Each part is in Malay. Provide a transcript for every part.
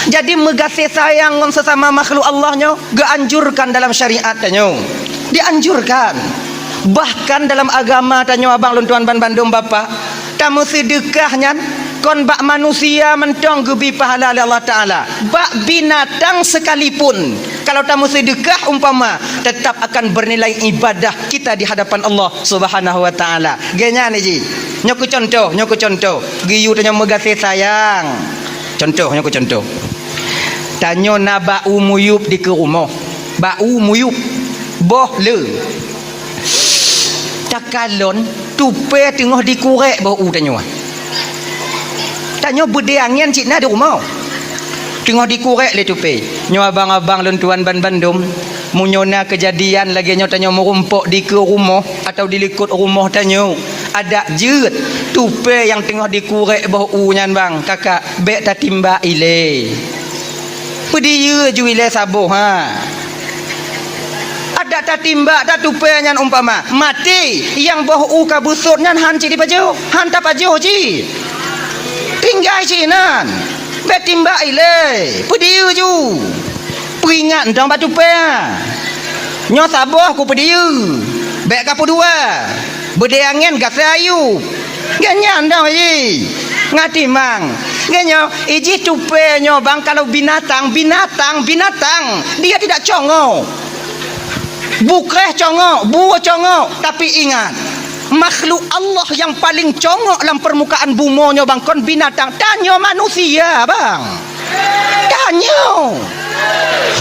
Jadi megasih sayang dengan sesama makhluk Allahnya dianjurkan dalam syariat tanyo. Dianjurkan. Bahkan dalam agama tanyo abang luntuan ban Bandung bapa, tamu sedekahnya kon bak manusia mentong gebi pahala Allah Taala. Bak binatang sekalipun kalau tamu sedekah umpama tetap akan bernilai ibadah kita di hadapan Allah Subhanahu wa taala. Genya ni ji. Nyoku contoh. Giyu tanyo megasih sayang. Contoh. Tanyo na bau muyup di ke rumah. Bau muyup. Boh le. Takalon tupe tengah dikurek bau tanyo. Tanyo berdeangan cik na di rumah. Tengah dikurek le tupe. Nyo abang-abang lentuan ban Bandung. Munyona kejadian lagi nyo tanyo merumpuk di ke rumah atau di likut rumah tanyo. Ada jeut tupe yang tengah dikurek bau nyan bang. Kakak bek ta timba ile. Pedia ju ile sabuh ha. Ada tak timba tak tupe nyan umpama mati yang bau kabusut nyan han ci di pajo. Han ta pajo ci. Tinggal ci nan. Bek timba ile. Pedia ju. Peringat ndang batu pe. Nyo sabuh ku pedia. Bek kapu dua. Berdeangan gas ayu. Ganyan dah ji. Ngati mang. Ganyo iji tupe nyo bang kalau binatang dia tidak congok. Bukreh congok, buah congok, tapi ingat makhluk Allah yang paling congok dalam permukaan bumi nyo bang kon binatang, tanyo manusia bang. Tanyo.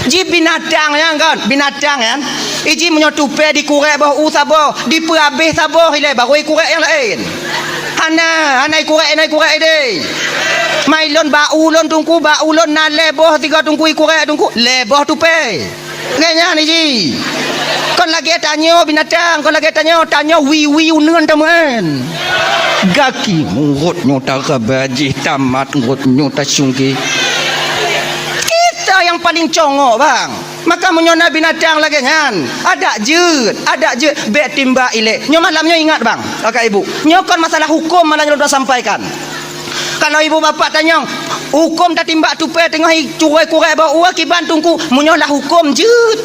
Ji binatang yang kan, binatang kan. Iji menyotupe dikurek bawah usabo, diperabih sabo hilai baru ikurek yang lain. Hanai kurek ide. Mailon baulon tungku baulon na leboh tiga tungku ikurek tungku leboh tupe. Ngenya ni ji. Kon lagi tanyo binatang, kon lagi tanyo wi uneun teman. Gaki murut nyota kabaji tamat murut nyota sungki. Kita yang paling congok bang. Maka menyona binatang lagi kan. Ada jeut bek timba ile. Nyo malamnya ingat bang, kakak ibu. Nyo kon masalah hukum malah sudah sampaikan. Kalau ibu bapak tanya, hukum tak timba tupe tengah curai kurai bawa kiban tungku, menyolah hukum jeut.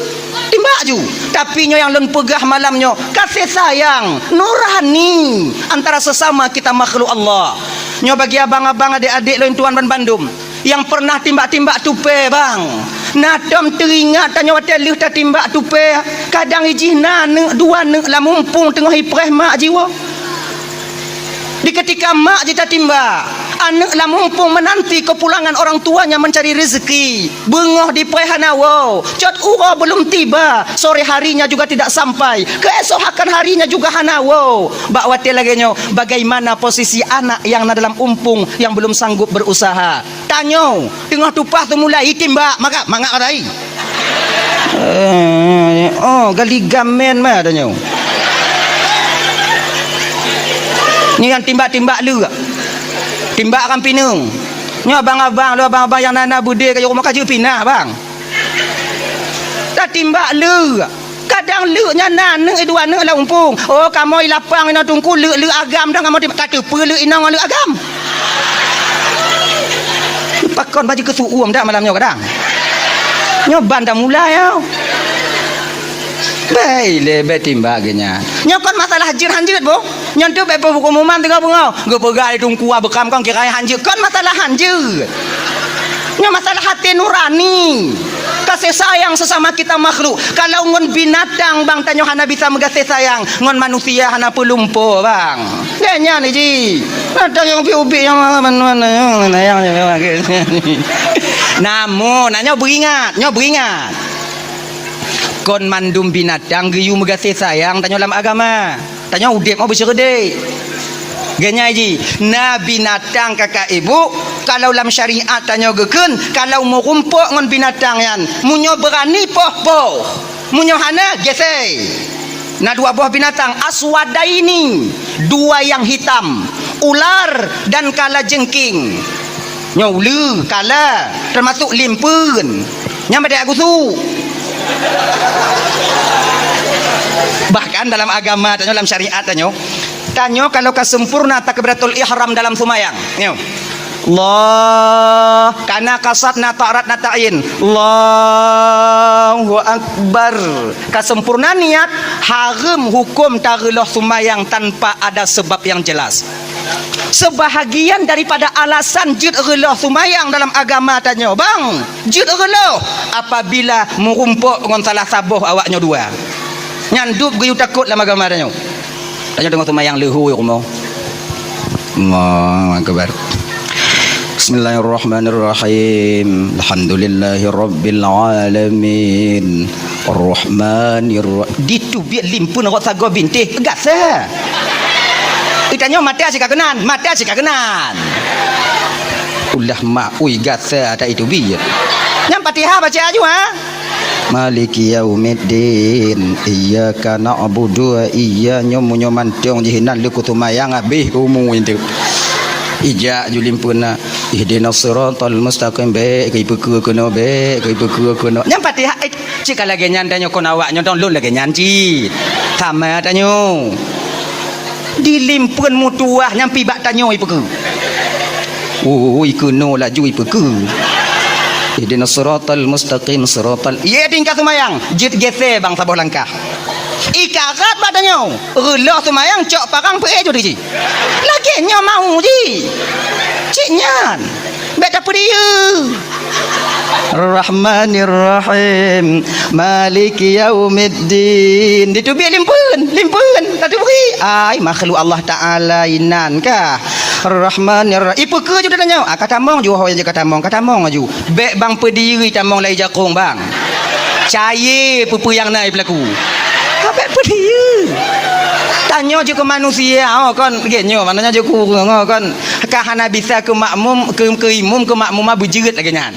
Timba ju. Tapi nyo yang len pegah malamnya kasih sayang, nurani antara sesama kita makhluk Allah. Nyo bagi abang-abang adik-adik lo tuan ban Bandung yang pernah timbak-timbak tupe bang. Nadam teringat tanya hotel lih tak timbak tupe. Kadang ijih na dua la mumpung tengah ipreh mak jiwa. Di ketika mak jita timbak, anak la mumpung menanti kepulangan orang tuanya mencari rezeki. Bengah di prehanawo. Cot ura belum tiba. Sore harinya juga tidak sampai. Keesokan harinya juga hanawo. Bak watil lagi nyo, bagaimana posisi anak yang na dalam umpung yang belum sanggup berusaha. Tanyo, tengah tupah tu mulai timbak, maka mangak rai. Gali gamen mah tanyo. Ni kan timbak-timbak lu. Timbak kan pinung. Ni abang-abang yang nana bude kaya rumah kaju pinah bang. Tak timbak lu. Kadang lu nya naneng dua neng la umpung. Oh kamu lapang ina tungku lu agam dah kamu timbak kata pe lu inang lu agam. Pakon baju kesuuam dak malamnya kadang. Nyoban dah mulai ya. Baile betimbak genya. Nyokon masalah hanjir bo. Nyonto be pengumuman tengah bengau. Go pegai tungku bekam kong kira hanjir. Kon masalah hanjir. Nya masalah hati nurani. Kasih sayang sesama kita makhluk. Kalau ngon binatang bang tanyo hana bisa mengasih sayang, ngon manusia hana pelumpo bang. Genya ni ji. Ada yang ubi yang mana yang namun nyo beringat. Kon mandum binatang giyu megasih sayang tanyo dalam agama. Tanyo udip mau berserdek. Genya ji, na binatang kakak ibu kalau dalam syariat tanyo geken kalau mau rumpuk ngon binatang yan, munyo berani poh. Munyo hana gesei. Na dua buah binatang aswadaini, dua yang hitam, ular dan kala jengking. Nyaulu kala termasuk limpun. Nyampe aku su. Bahkan dalam agama tanyo dalam syariat tanyo kalau kesempurna takbiratul ihram dalam sumayang Allah kana kasat na ta'rat na ta'in Allahu Akbar. Kesempurnaan niat haram hukum tarulah sumayang tanpa ada sebab yang jelas. Sebahagian daripada alasan jud relah sumayang dalam agama tanya bang jud relah apabila merumpuk dengan salah sabuh awaknya dua nyandup geyu takut dalam agama tanya dengan sumayang lehu rumah Allahu Akbar. Bismillahirrahmanirrahim. Alhamdulillahirabbil alamin. Arrahmanirrahim. Ditu biar limpun rot sago bintih. Gasa. Itanya mati asyik kenan, mati asyik kenan. Ulah mak ui gasa ada itu biar. Yang Fatihah baca aja ha. Maliki yaumiddin iyyaka na'budu wa iyyaka nyomantiong jihinan lukutumayang abih umu itu. Ija julimpuna ihdinas siratal mustaqim be kai peku kono be kai peku kono nyam Fatihah cik lagi nyandanyo kono awaknya don lun lagi nyanci sama tanyo dilimpun mutuah nyampi bak tanyo i peku kono laju i peku ihdinas siratal mustaqim siratal ye tingkat semayang jit gese bang sabuh langkah ikarat badannya relah semayang cok parang pe jo di lagi nya mau ji cik nyan beta dia Rahmanirrahim Maliki yaumiddin ditu bi limpun tadi beri ai makhluk Allah taala inan kah Rahmanirrahim ipu ke ju tanya kata mong ju ho je kata mong aju bek bang pediri tamong lai jakong bang cair pupu yang naik pelaku apa dia tanya je ke manusia kan genyo maknanya je ku kan kahana bisa ke makmum ke imum ke makmum berjerit lagi nyan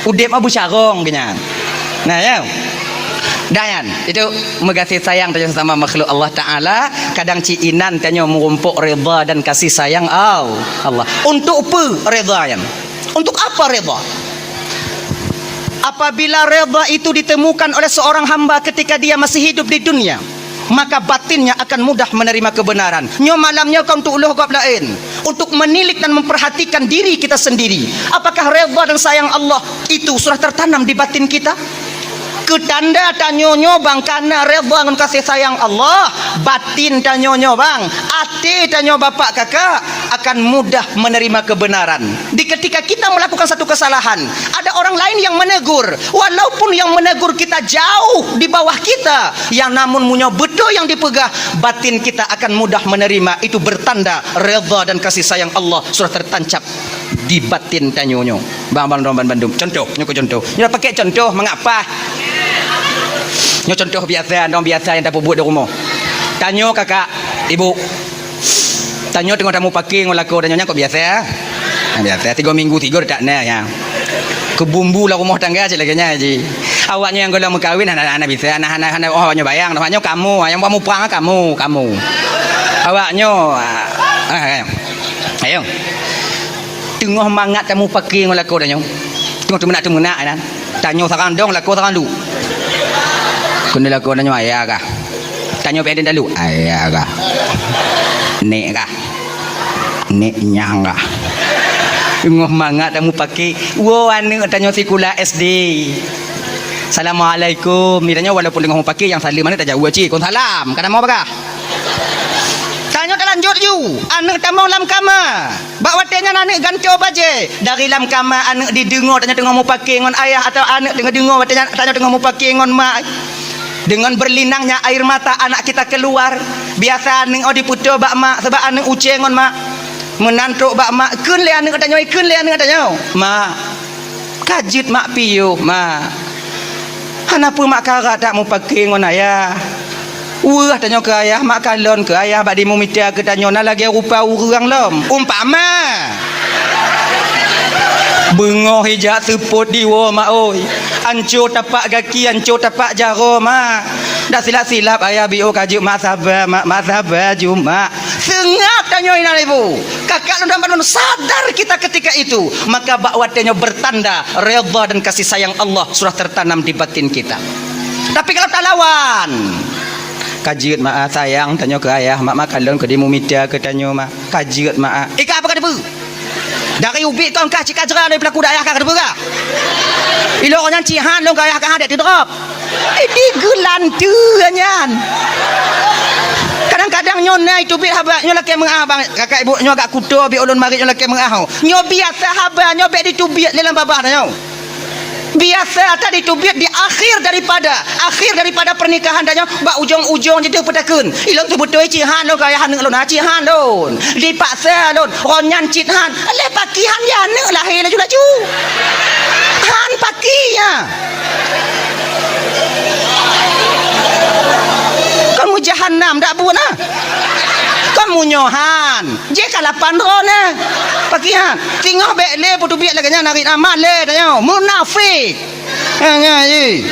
udep abu syarong genyan nah ya dayan itu mengasih sayang tanya sama makhluk Allah taala kadang ciinan tanya merumpuk redha dan kasih sayang Allah untuk apa redha yan untuk apa redha apabila redha itu ditemukan oleh seorang hamba ketika dia masih hidup di dunia maka batinnya akan mudah menerima kebenaran. Nyo malamnya kau untuk uluh kau lain untuk menilik dan memperhatikan diri kita sendiri. Apakah redha dan sayang Allah itu sudah tertanam di batin kita? Ketanda tanyonyo bang karena redha dan kasih sayang Allah, batin tanyonyo bang, ati tanyo bapak kakak akan mudah menerima kebenaran. Di ketika kita melakukan satu kesalahan, ada orang lain yang menegur, walaupun yang menegur kita jauh di bawah kita, yang namun punya betul yang dipegah, batin kita akan mudah menerima. Itu bertanda redha dan kasih sayang Allah sudah tertancap di batin tanyonyo. Bang Bandung. Contoh, contoh. Nyo pakai contoh mengapa? Nyo contoh biasa, dong biasa yang tak buat di rumah. Tanyo kakak, ibu. Tanyo tengok tamu pakai ngolako tanyonya kok biasa ya? Biasa 3 minggu 3 tak na ya. Kebumbu lah rumah tangga je lagi nya ji. Awaknya yang golang mengkawin anak-anak bisa anak-anak awaknya bayang, awaknya kamu, yang kamu puang kamu. Awaknya ayo. Tengok mangat tamu pakai ngolako tanyo. Tengok temenak kan. Tanyo sarang dong lako sarang lu. Kun lako tanyo ayah kah? Tanyo pendek dulu ayah kah? Nek kah? Nek nyang kah? Tengok mangat tamu pakai. Wow anu tanyo sekolah SD. Assalamualaikum. Miranya walaupun dengan pakai yang salim mana tak jauh cik. Kon salam. Kada mau apa? Tanyo tak lanjut ju. Anak tamong lam kama. Bak watenya anak ganto baje. Dari lam kama anak didengar tanyo tengah mau pakai ngon ayah atau anak tengah dengar watenya tanyo tengah mau pakai ngon mak. Dengan berlinangnya air mata anak kita keluar. Biasa anak diputo bak mak sebab anak uceng ngon mak. Menantuk bak mak keun le anak tanyo keun le anak tanyo. Mak. Kajit mak piyo mak. Kenapa mak kara tak mau pakai ngon ayah? Wah tanya ke ayah, mak kalon ke ayah bak di mumita ke tanya na lagi rupa urang lom. Umpama. Bengoh hijak seput diwo mak oi. Ancur tapak kaki, ancur tapak jaro mak. Dah silap-silap ayah bio kajuk mak sabar, mak sabar mak. Sengak tanya ina ibu. Kakak dan sadar kita ketika itu, maka bakwatnya bertanda redha dan kasih sayang Allah sudah tertanam di batin kita. Tapi kalau tak lawan, kajiut mak sayang tanya ke ayah, mak kalon ke di mumita ke tanya mak kajiut mak. Ika apa kata bu? Dari ubi kau kah cik kajra dari pelaku daerah kah kedua. Ilo orang cihan lo kaya kah ada tidrop. Ini gelan tu nyan. Kadang-kadang nyona itu bi haba nyola ke mengah bang kakak ibu nyo agak kudo bi ulun mari nyola ke mengah. Nyo biasa haba nyo be ditubit dalam babah nyo. Biasa tadi tubit di akhir daripada pernikahan dan bak ujung-ujung jadi petakeun. Ilong tu betul cihan lo kaya han ulun cihan don. Dipaksa don ronyan cihan. Le pakihan ya ne lahir laju-laju. Han pakinya. Kamu jahannam dak buat nah. Kamu nyohan. Je kalapan rona. Pakihan. Tengok bek le putu biak laganya narik amal le tanya. Munafik. Hanya je.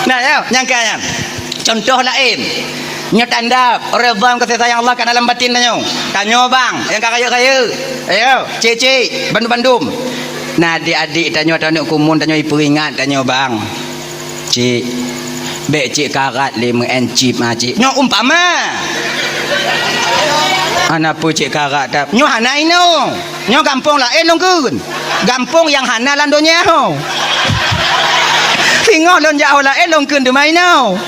Nah, ya, nyangkanya. Contoh lain. Nyo tanda redha kasih sayang Allah kat dalam batin tanya. Tanya bang, yang kaya-kaya. Ayo, cik-cik, bandum-bandum. Nah, adik-adik tanya kumun tanya ibu ingat tanya bang. Cik bek cik karat 5 encip cik nyo umpama ana pu cik karat tap nyo hana ino nyo kampung lain nungkun kampung yang hana landonya singo lon jauh lain longkun de maino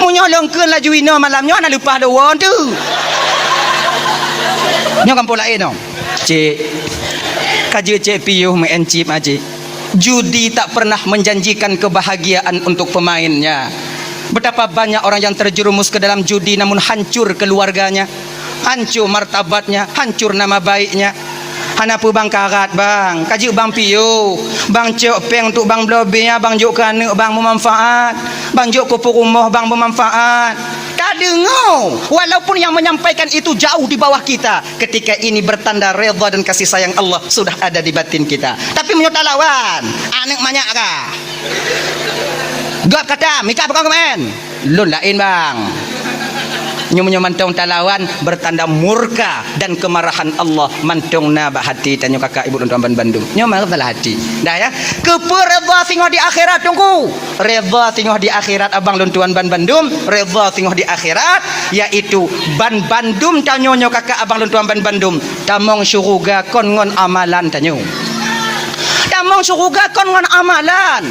munyo longkun la juino malam nyo ana lupa do won tu nyo kampung lain no cik kaje cik piuh 5 encip cik. Judi tak pernah menjanjikan kebahagiaan untuk pemainnya. Betapa banyak orang yang terjerumus ke dalam judi namun hancur keluarganya, hancur martabatnya, hancur nama baiknya. Hanapu bang karat bang, kaji bang piu, bang cok peng untuk bang blobinya, bang jok kanu bang bermanfaat, bang jok kupu rumah bang bermanfaat. Tak dengar, walaupun yang menyampaikan itu jauh di bawah kita. Ketika ini bertanda redha dan kasih sayang Allah sudah ada di batin kita. Tapi menyota lawan, anak banyak kah? Gap kata, mika apa kau main? Lun lain bang. Nyo mantong talawan bertanda murka dan kemarahan Allah mantong na ba hati tanyo kakak ibu dan tuan Bandung. Nyo marah dalam hati. Dah ya. Kepe redha singoh di akhirat tunggu. Redha singoh di akhirat abang dan tuan Bandung, redha singoh di akhirat yaitu Ban Bandung tanyo nyo kakak abang dan tuan Bandung. Tamong syurga kon ngon amalan tanyo. Tamong syurga kon ngon amalan.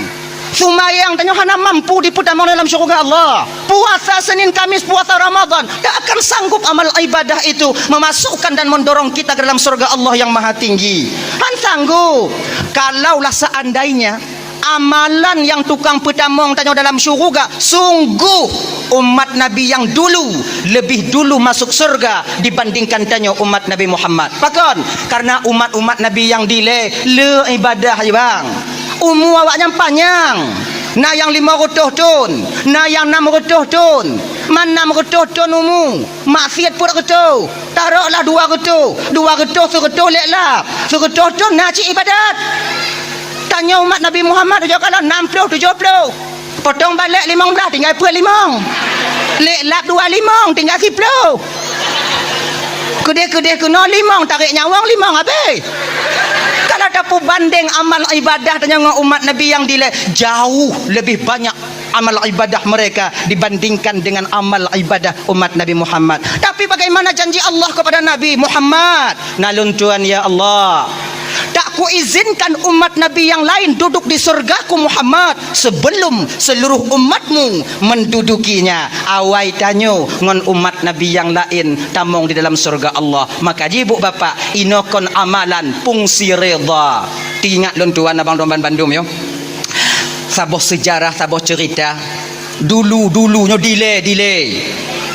Sumayang tanya hana mampu diputamang dalam syurga Allah. Puasa Senin Kamis, puasa Ramadan, tak akan sanggup amal ibadah itu memasukkan dan mendorong kita ke dalam surga Allah yang maha tinggi. Han sanggup. Kalaulah seandainya amalan yang tukang putamang tanya dalam syurga, sungguh umat Nabi yang dulu lebih dulu masuk surga dibandingkan tanya umat Nabi Muhammad. Pakon? Karena umat-umat Nabi yang delay le ibadah je bang. Umur awaknya panjang. Na yang 500 tahun, na yang 600 tahun. Man 600 tahun umur. Maksiat pun retu. Taruhlah 200. 200 100 leklah. 100 tahun nak cik ibadat. Tanya umat Nabi Muhammad dia kala 60 70. Potong balik 15 tinggal 5. Leklap 25 tinggal 10. Kedai-kedai kena 5 tarik nyawang 5 habis. Kalau dapat banding amal ibadah dengan umat Nabi yang dileh jauh lebih banyak amal ibadah mereka dibandingkan dengan amal ibadah umat Nabi Muhammad. Tapi bagaimana janji Allah kepada Nabi Muhammad? Nalun Tuhan ya Allah, tak kuizinkan umat Nabi yang lain duduk di surgaku Muhammad sebelum seluruh umatmu mendudukinya. Awai tanyo ngon umat Nabi yang lain tamong di dalam surga Allah. Maka ibu bapak inokon amalan fungsi redha. Tingat lon tuan abang domban Bandung yo. Saboh sejarah, saboh cerita. Dulu nyo delay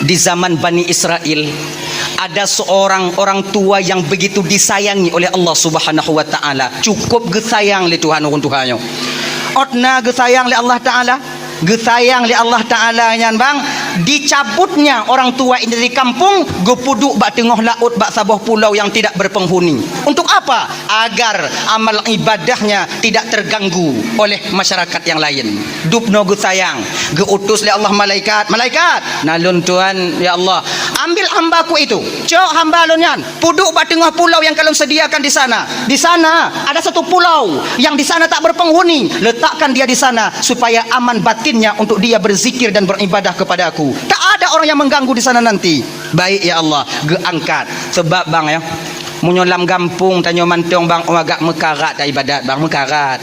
di zaman Bani Israel. Ada seorang orang tua yang begitu disayangi oleh Allah Subhanahu wa taala. Cukup gesayang li Tuhan urun Tuhannya. Otna gesayang li Allah taala. Gesayang li Allah taala nyan bang, dicabutnya orang tua ini dari kampung, gepuduk bak tengah laut bak sabuh pulau yang tidak berpenghuni. Untuk apa? Agar amal ibadahnya tidak terganggu oleh masyarakat yang lain. Dupno gesayang, geutus li Allah malaikat. Nalun Tuhan ya Allah, ambil hambaku itu. Cok hamba lunyan, puduk bak tengah pulau yang kalian sediakan di sana. Di sana ada satu pulau yang di sana tak berpenghuni. Letakkan dia di sana supaya aman batinnya untuk dia berzikir dan beribadah kepada aku. Tak ada orang yang mengganggu di sana nanti. Baik ya Allah, geangkat. Sebab bang ya, munyolam gampung tanyo mantong bang agak mekarat ibadat bang mekarat.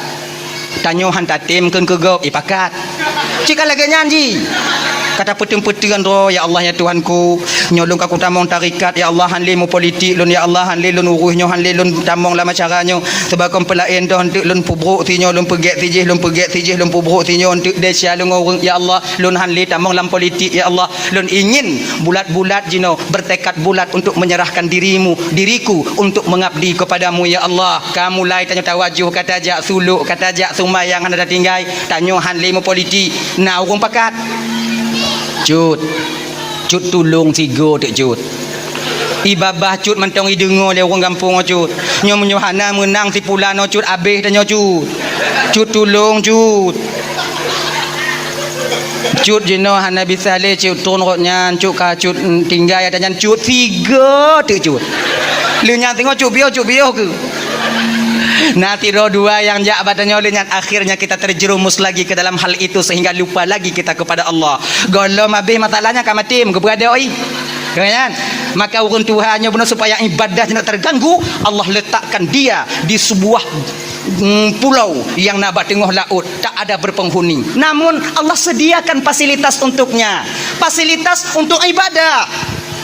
Tanyo han tatim kun kegop ipakat. Cika lagi nyanyi. Kata peteng-petengan roh ya Allah ya Tuhanku, nyolong aku tamong tarikat ya Allah, han limu politik lun ya Allah, han lun uruhnyo, han lun tamong lama caranya sebab kom pelain dah untuk lun pubruk tinyo, lun pegek tijih, lun pegek tijih, lun pubruk tinyo untuk desya lun orang ya Allah, lun han li tamong lam politik ya Allah, lun ingin bulat-bulat jino bertekad bulat untuk menyerahkan diriku untuk mengabdi kepadamu ya Allah. Kamu lai tanyo tawajuh kata jak suluk kata jak sumayang han ada tinggai tanyo han limu politik na urung pakat. Cut tulung sigo tek cut. Ibabah cut mentong idengo le orang kampung cut. Nyo menyohana menang si pulano cut abeh dan nyo cut. Cut tulung cut. Cut jeno hana bisa le cut ton rotnya cut ka cut tinggal ada nyan cut sigo tek cut. Lu nyang tengok cut bio ke. Nanti roh dua yang jak badannya olehnya akhirnya kita terjerumus lagi ke dalam hal itu sehingga lupa lagi kita kepada Allah. Golom habis masalahnya kamatim keberada oi. Kan? Maka urun Tuhannya benar supaya ibadah tidak terganggu, Allah letakkan dia di sebuah pulau yang nabat tengah laut, tak ada berpenghuni. Namun Allah sediakan fasilitas untuknya. Fasilitas untuk ibadah.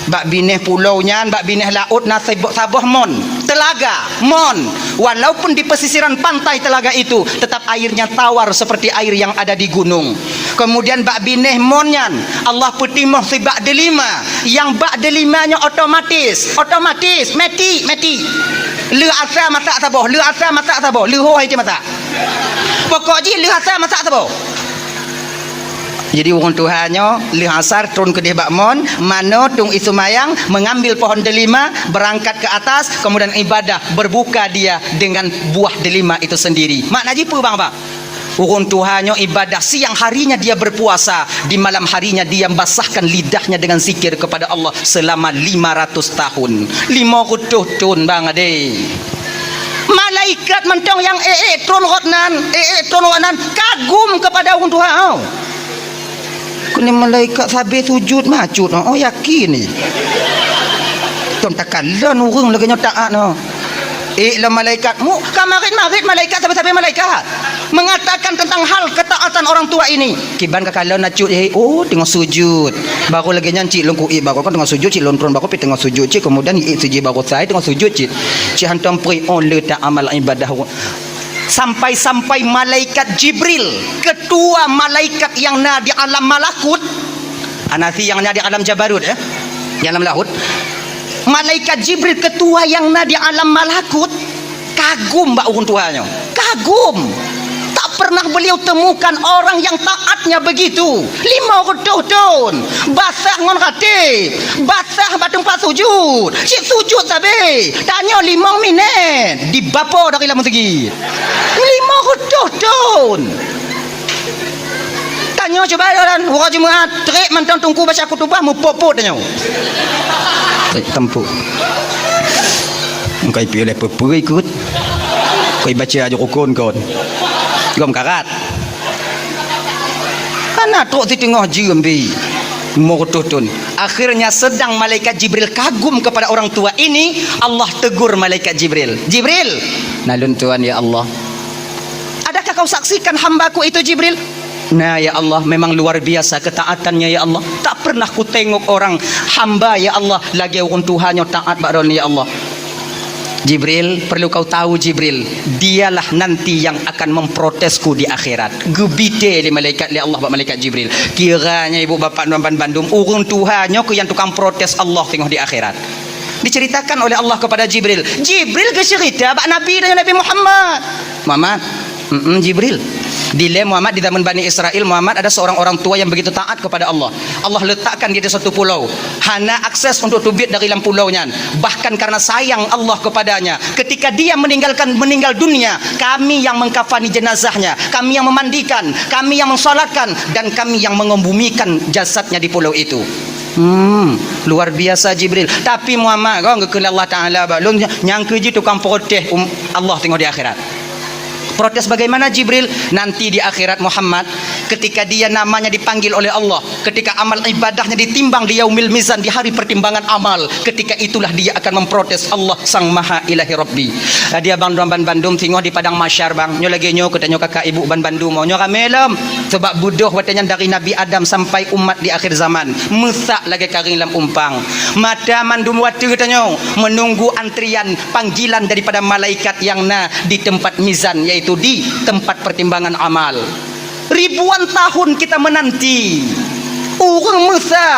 Bak bineh pulaunya, bak bineh laut na sabah mon, telaga mon. Walaupun di pesisiran pantai telaga itu, tetap airnya tawar seperti air yang ada di gunung. Kemudian bak bineh monnya, Allah petimah si bak delima, yang bak delimanya otomatis, meti. Lu asa masak sabah, lu hoi je masak. Pokok ji lu asa masak sabah. Jadi orang Tuhannya lihasar turun ke debak mon, mano tung isumayang mengambil pohon delima, berangkat ke atas, kemudian ibadah, berbuka dia dengan buah delima itu sendiri. Makna jipu bang. Orang Tuhannya ibadah, siang harinya dia berpuasa, di malam harinya dia basahkan lidahnya dengan zikir kepada Allah selama 500 tahun. 500 tahun bang ade. Malaikat mentong yang tron rotnan kagum kepada orang Tuhan. Kini malaikat sabi sujud macut oh yakin ni ton takalon urang lagi taat no la malaikat mu kamarit malaikat sabi malaikat mengatakan tentang hal ketaatan orang tua ini kiban kakalon nacut tengah sujud baru lagi nyanci longku baru kan tengah sujud cik lontron baru pi tengah sujud cik kemudian sujud baru saya tengah sujud cik hantam pri on le tak amal ibadah sampai malaikat Jibril, ketua malaikat yang di alam malakut, anasi yang di alam jabarut di alam laut. Malaikat Jibril ketua yang di alam malakut kagum mbak urun tuanya, kagum. Tak pernah beliau temukan orang yang taatnya begitu. 500 tahun basah ngon ratib, basah batung pas sujud. Si sujud sabe tanya 5 minit di bapo dari lamun segi 500 tahun. Tanya coba dan orang Jumaat trek mantang tunggu baca kutubah mupopot tanya trek tempuk engkai pilih peperi ikut kau baca aja rukun kon gom karat anak tu di tengah jembi murtutun. Akhirnya sedang malaikat Jibril kagum kepada orang tua ini, Allah tegur malaikat Jibril, nalun Tuhan ya Allah, adakah kau saksikan hambaku itu Jibril? Nah ya Allah, memang luar biasa ketaatannya ya Allah, tak pernah ku tengok orang hamba ya Allah lagi orang Tuhannya taat bakron ya Allah. Jibril, perlu kau tahu Jibril, dialah nanti yang akan memprotesku di akhirat. Gebite li malaikat li Allah, malaikat Jibril. Kiranya ibu bapak nuan Bandung, urung Tuhannya ke yang tukang protes Allah tengok di akhirat. Diceritakan oleh Allah kepada Jibril. Jibril ke cerita bak Nabi dan Nabi Muhammad. Jibril. Dile Muhammad di zaman Bani Israel, Muhammad ada seorang orang tua yang begitu taat kepada Allah. Allah letakkan dia di satu pulau, hana akses untuk tubit dari dalam pulaunya. Bahkan karena sayang Allah kepadanya, ketika dia meninggal dunia, kami yang mengkafani jenazahnya, kami yang memandikan, kami yang mensolatkan, dan kami yang mengembumikan jasadnya di pulau itu. Luar biasa Jibril. Tapi Muhammad kau ngekul Allah Ta'ala balung nyangka je tukang protes Allah tengok di akhirat. Protes bagaimana Jibril? Nanti di akhirat Muhammad, ketika dia namanya dipanggil oleh Allah, ketika amal ibadahnya ditimbang di yaumil mizan, di hari pertimbangan amal, ketika itulah dia akan memprotes Allah sang maha ilahi rabbi. Dia bang ban bandum tengok di padang masyar bang, nyo lagi nyo katanya kakak ibu ban bandum nyo kamelam sebab budoh watanya dari Nabi Adam sampai umat di akhir zaman mesak lagi karing lam umpang mata mandum watu katanya menunggu antrian panggilan daripada malaikat yang di tempat mizan, yaitu di tempat pertimbangan amal. Ribuan tahun kita menanti orang Musa,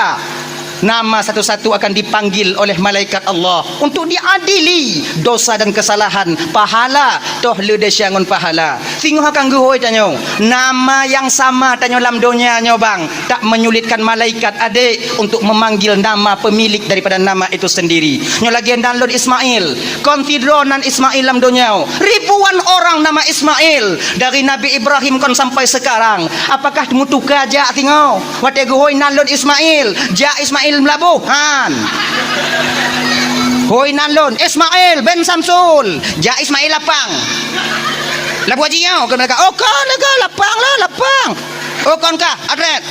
nama satu-satu akan dipanggil oleh malaikat Allah untuk diadili dosa dan kesalahan, pahala toh ledesyangon pahala. Singho akan guhoi tanyo nama yang sama tanyo lam dunia nyo bang, tak menyulitkan malaikat adik untuk memanggil nama pemilik daripada nama itu sendiri. Nyo lagi download Ismail, konsidronan Ismail lam dunia, ribuan orang nama Ismail dari Nabi Ibrahim kon sampai sekarang. Apakah mutu kaja singho wate guhoi download Ismail, ja Ismail melabuhan hoi nalon Ismail Ben Samsul ja Ismail lapang labu haji yau kan mereka oh kan lega lapang lah lapang oh kan kah adret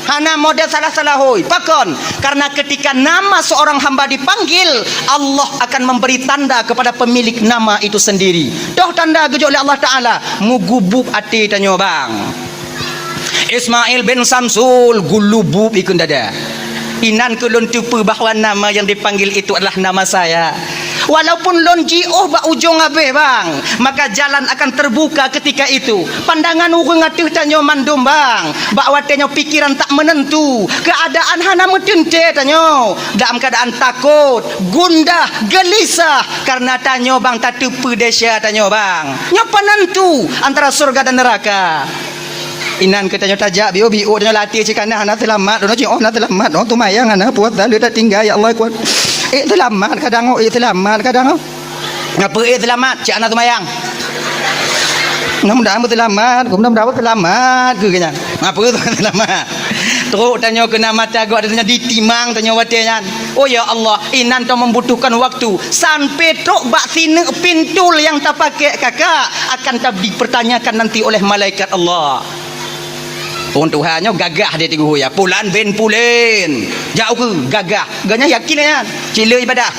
hana model salah-salah hoi pakon, karena ketika nama seorang hamba dipanggil, Allah akan memberi tanda kepada pemilik nama itu sendiri. Doh tanda gejok oleh Allah Ta'ala mugubub ati tanyo bang Ismail bin Samsul gulubub ikun dada inan ke lon tupu bahawa nama yang dipanggil itu adalah nama saya. Walaupun lon jioh ba ujung abe bang, maka jalan akan terbuka ketika itu. Pandangan urang atuh tanyo mandum bang, bahawa tanyo pikiran tak menentu, keadaan hana metente tanyo dalam keadaan takut, gundah, gelisah karena tanyo bang tatupu desya tanyo bang. Nyo penentu antara surga dan neraka. Inan katanya tajak bio tanya latih cikana hana selamat dono ci na selamat no tu mayang hana puat dah dia tinggal ya Allah kuat selamat kadang selamat kadang ngapa selamat cik ana tu mayang mudah-mudahan selamat mudah-mudahan selamat ke kanya ngapa tu selamat terus tanya kena mata gua tanya ditimang tanya watenya oh ya Allah inan tu membutuhkan waktu sampai truk bak sini pintul yang tak pakai kakak akan tak dipertanyakan nanti oleh malaikat Allah. Orang Tuhannya gagah dia tigu ya pulan ben pulen jauh ke gagah ganya yakin ya cila ibadah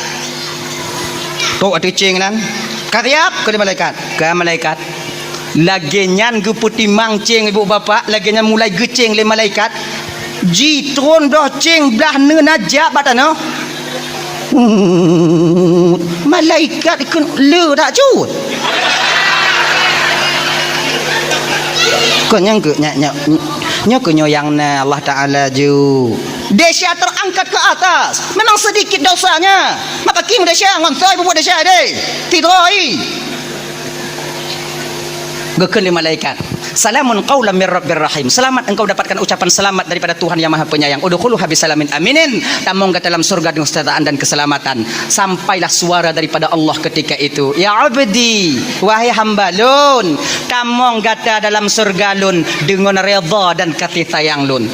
tu ada cing nan kariap ke malaikat lagi nyan ge putih mangcing ibu bapa lagi nyan mulai gecing le malaikat ji tron doh cing belah ne najak batano malaikat ikut le tak cut kau nyang ke nyak yang Allah Ta'ala ju desya terangkat ke atas memang sedikit dosanya maka kim desya ngonsoy buat desya deh tidoi gekeli malaikat salamun qaulam mir rabbir rahim, selamat engkau dapatkan ucapan selamat daripada Tuhan yang maha penyayang, udkhuluha bisalamin aminin, tamong ke dalam surga dengan kesejahteraan dan keselamatan. Sampailah suara daripada Allah ketika itu, ya abdi wahai hamba lun, tamong gata dalam surga lun dengan redha dan kasih sayang lun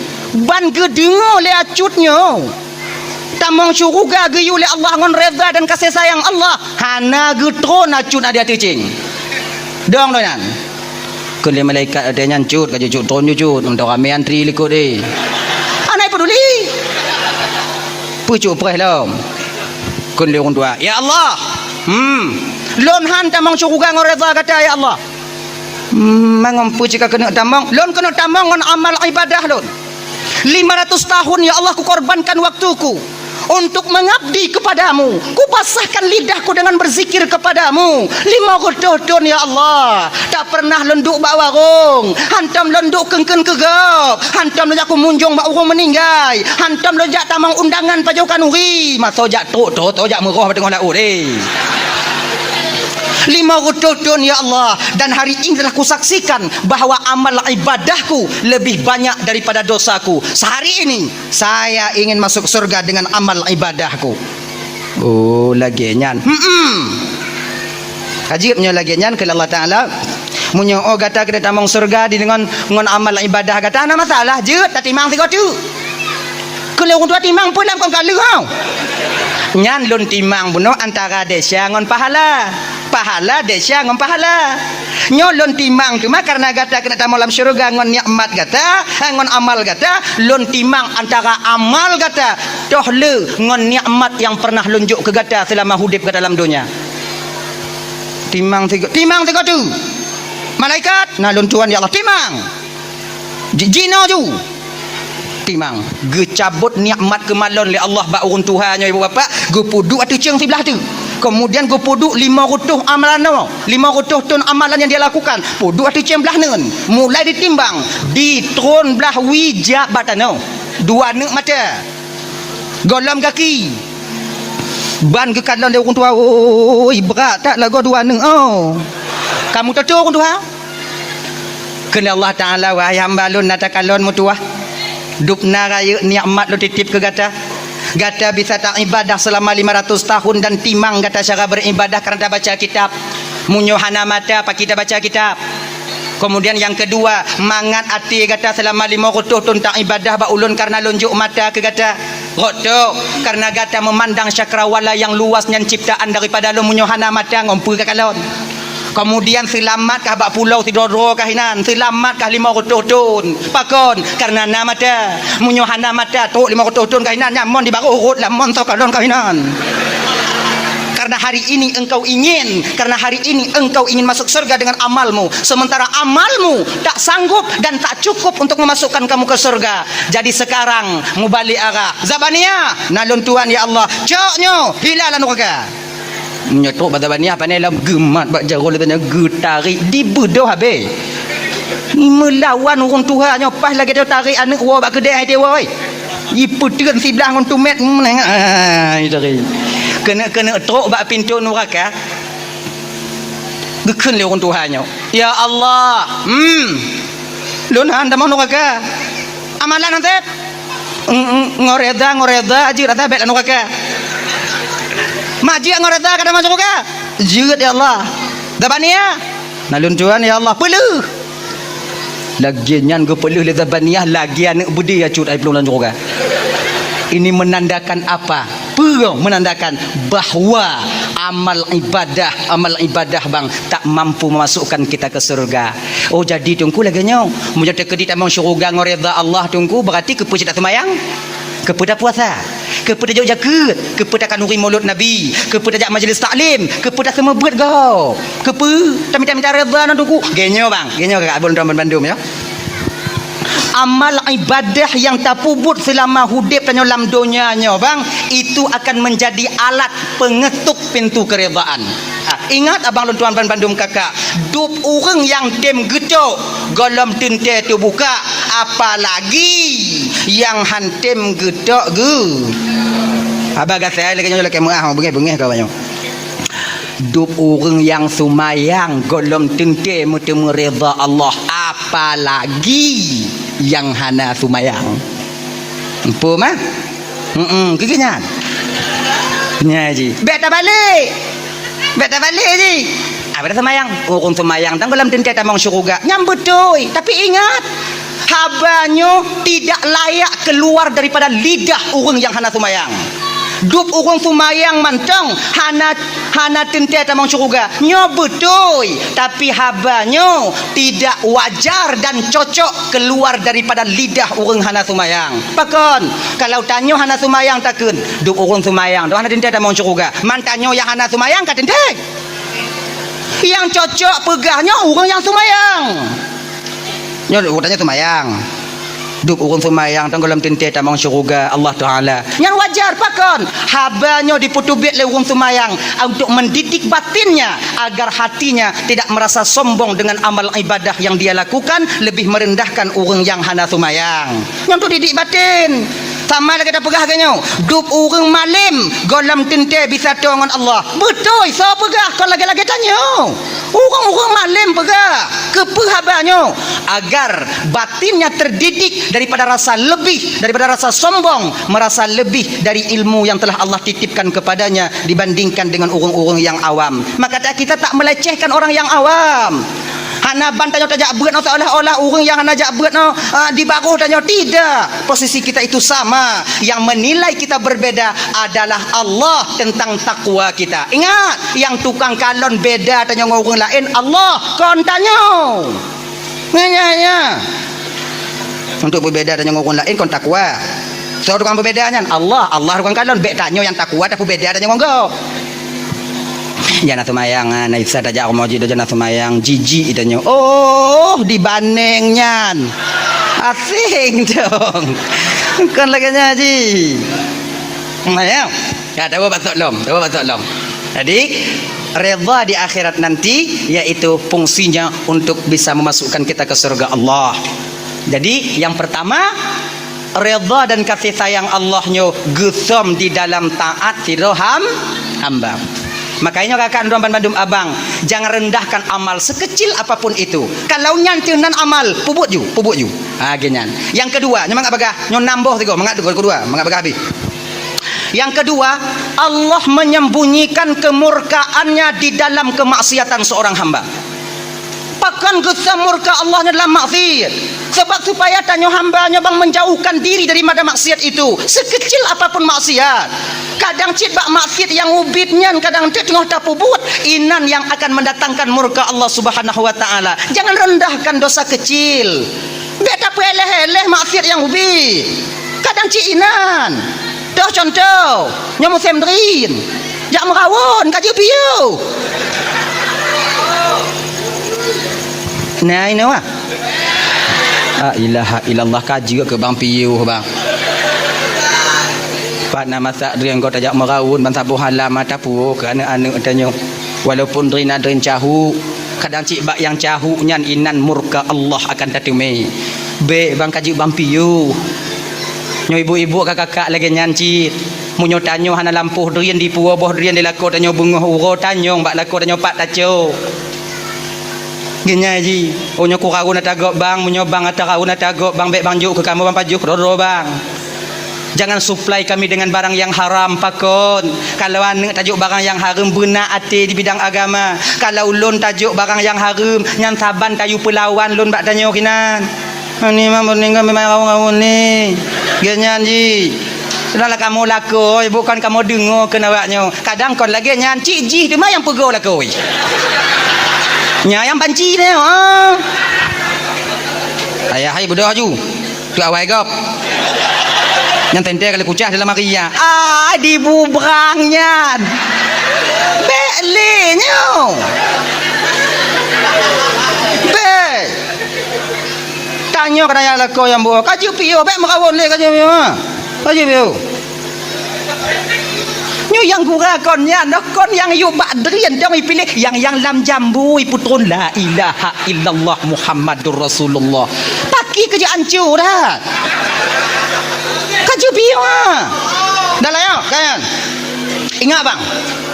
ban gedengo le acutnyo tamong syuruga geyu le Allah ngon redha dan kasih sayang Allah hana getron acut ada ticing dong donan kun le malaikat ada nyancut ka jucut ton jucut untuk kami antri likut deh anai peduli pucuk preh lom kun le orang tua ya Allah lon han tamong syuruga ngon redha kata ya Allah mangompu jika kena tamong lon kena tamong ngon amal ibadah lon 500 tahun ya Allah ku korbankan waktuku untuk mengabdi kepadamu, ku basahkan lidahku dengan berzikir kepadamu 5 tahun ya Allah, tak pernah lenduk bak warung, hantam lenduk kengken kegap, hantam lejak ku munjung bak urung meninggal, hantam lejak tamang undangan pajokan uri masa jak tok jak merah tengok lau deh 5 tahun ya Allah, dan hari ini telah kusaksikan bahawa amal ibadahku lebih banyak daripada dosaku. Sehari ini saya ingin masuk surga dengan amal ibadahku. Oh lagi nyan ajibnya lagi nyan ke Allah Ta'ala munyo oh gata kita tamang surga di dengan amal ibadah gata ana masalah je tak timang tiga tu kalau orang tua timang pun dalam kau kalu kau nyan lun timang buno antara desya ngon pahala pahala desya ngom pahala nyolon timang tu mah karena gata kena tamu dalam syurga ngon nikmat gata ngon amal gata lon timang antara amal gata toh le ngon nikmat yang pernah lunjuk ke gata selama hidup ke dalam dunia. Timang tiga tu malaikat nalun Tuhan ya Allah timang jina ju timang gecabut nikmat kemalon le Allah ba urun Tuhannya ibu bapa go pudu atu ceng sebelah tu. Kemudian go pudu 500 amalan 500 ton amalan yang dia lakukan pudu atu ceng belah neun mulai ditimbang di tron belah wija batano dua neuk mata golam kaki ban ke kadlan dia urun Tuhan oi berat tak lagu dua neuk oh kamu tahu urun Tuhan kena Allah Taala wahai hamba lun natakalon mutuah dupna raya nikmat lu titip ke gata bisa tak ibadah selama 500 tahun dan timang gata cara beribadah kerana baca kitab munyohana mata apa kita baca kitab. Kemudian yang kedua mangat hati gata selama 500 tahun tak ibadah ba ulun karena lunjuk mata ke gata roto karena gata memandang cakrawala yang luasnya ciptaan daripada lu munyohana mata ngompu ke kalon. Kemudian selamat kah bak pulau tidoro kahinan selamat kah 500 tahun pakon karena nama mata munyohana mata tu 500 tahun kahinan nyamon di baru urut lamon sokalon kahinan karena hari ini engkau ingin masuk surga dengan amalmu sementara amalmu tak sanggup dan tak cukup untuk memasukkan kamu ke surga. Jadi sekarang mubalik arah zabania nalun Tuhan ya Allah coknyo hilalan neraka nyotok badabania panai lam gemat bak jarol tanya getarik di bedoh habe melawan urang Tuhannya pas lagi dia tarik anak wa bak kedai dia oi i puteun sebelah ngon tumet menengah tari kena trok bak pintu neraka gekeun le urang Tuhannya ya Allah lun anda mau neraka amalan nanti ngoreda aji rata bet neraka maji ngoreda kada masuk ke jeut ya Allah dabania nalun Tuhan ya Allah peluh lagi nyan go peluh le dabania lagi anak budi ya cut ai pelung lan surga. Ini menandakan apa? Menandakan bahwa amal ibadah bang tak mampu memasukkan kita ke surga. Oh jadi tunggu lagi nyo mun jadi kedit amang syurga ngoreda Allah tunggu berarti kepu tak semayang kepada puasa kepada jauh jaket kepada kanuri mulut Nabi kepada jak majlis taklim kepada semua buat kau minta reda nak tunggu genyo kakak abang Bandung ya. Amal ibadah yang tak puput selama hidup dan dalam dunianya bang itu akan menjadi alat pengetuk pintu keredaan. Ingat abang Tuan Bandung kakak dup orang yang dem getok golom tinte tu buka apalagi yang hantem getok ge abang kata saya lagi nyolok kemuah bengeh kau banyak dup orang yang sumayang golom tinte mutemu reda Allah apalagi yang hana sumayang empu mah kegenyan nyaji beta balik ji ada semayang urung semayang tang dalam tinte tamang syurga nyambut doi tapi ingat habanyo tidak layak keluar daripada lidah urung yang hana sumayang dup urung sumayang mantong hana tinte tamang syurga nyobutoi tapi habanyo tidak wajar dan cocok keluar daripada lidah urung hana sumayang pakon kalau tanyo hana sumayang takun dup urung sumayang do hana tinte tamang syurga mantanyo yang hana sumayang ka tinte yang cocok pegahnya urung yang sumayang nyo urutnya sumayang duk urung sumayang tanggolam tinte tamang syurga Allah Taala yang wajar pakon habanyo diputubit le urung sumayang untuk mendidik batinnya agar hatinya tidak merasa sombong dengan amal ibadah yang dia lakukan lebih merendahkan urung yang hana sumayang yang tu didik batin sama lagi dah pegah ganyo dup urung malim golam tinte bisa tongon Allah betul so pegah kau lagi-lagi tanyo urung malim pegah kepehabanyo agar batinnya terdidik daripada rasa lebih daripada rasa sombong merasa lebih dari ilmu yang telah Allah titipkan kepadanya dibandingkan dengan urung-urung yang awam. Maka kita tak melecehkan orang yang awam Hana bantanyo tajak beut no seolah-olah orang yang hana jak beut no di baruh tanyo tidak. Posisi kita itu sama. Yang menilai kita berbeda adalah Allah tentang takwa kita. Ingat, yang tukang kalon beda tanyo dengan orang lain Allah kon tanyo. Ya. Untuk berbeda dengan orang lain kon takwa. So tukang perbedaannya Allah tukang kalon bek tanyo yang takwa tapi beda dengan orang. Jangan semayang naisa tajak moji jangan semayang jijik itu. Oh dibandingnya asing dong kan lagi ngaji semayang ya tahu batuk lom. Jadi redha di akhirat nanti yaitu fungsinya untuk bisa memasukkan kita ke surga Allah. Jadi yang pertama redha dan kasih sayang Allahnya gusum di dalam taat siroham hamba. Makanya kakak Andron Bandung abang, jangan rendahkan amal sekecil apapun itu. Kalau nyantinan amal, pubut you. Genyan. Yang kedua, nyamang apakah? Nyon nambah tiga, mangat kedua, mangat apakah habis. Yang kedua, Allah menyembunyikan kemurkaannya di dalam kemaksiatan seorang hamba. Pakan gesam murka Allahnya dalam maksiat. Sebab supaya tanya hambanya bang menjauhkan diri daripada maksiat itu. Sekecil apapun maksiat. Kadang cit bak maksiat yang ubitnya, kadang cit tengah tapubut. Inan yang akan mendatangkan murka Allah Subhanahu wa taala. Jangan rendahkan dosa kecil. Beta peleh-eleh maksiat yang ubit. Kadang cit inan. Dah contoh, nyamu semdrin. Jak merawon kaji piu. Nah ini wah. Ilaha illallah kaji ke bang piu bang. Pak nama sak drin kau tajak merawun ban sabuh halam mata pu kerana anu tanya. Walaupun drin cahu, kadang cik bak yang cahu nyan inan murka Allah akan tatume. Be bang kaji bang piu. Nyo ibu-ibu kakak-kakak lagi nyancit. Munyo tanyo hana lampuh drin di puo boh drin di lako tanyo bunga uro tanyo bak lako tanyo pak taco. Gini aja, onyo ku kau nak tagok bang, munyo bang atau kau nak tagok bang, bek bang juk ke kamu bang pajuk rodo bang. Jangan supply kami dengan barang yang haram pakon. Kalau anu tajuk barang yang haram benar ati di bidang agama. Kalau lon tajuk barang yang haram, nyan saban kayu pelawan lon bak tanyo kinan. Ni mah meninggal memang kau ni. Gini aja. Senalah kamu laku, bukan kamu dengar kenawaknya. Kadang kon lagi nyan ciji tu mah yang pegau laku. Nya yang banci ni ayah hai bodoh ju tu awai gop yang tente kali kucah dalam maria dibubrangnya belenyo tanya kadang lako yang buah kaji pio bek merawon le kaji pio nyu yang gura konnya kon yang yu badrian dong pilih yang lam jambu putun la ilaha illallah Muhammadur Rasulullah paki kerja ancur dah kaji biwa dah lah ya kan ingat bang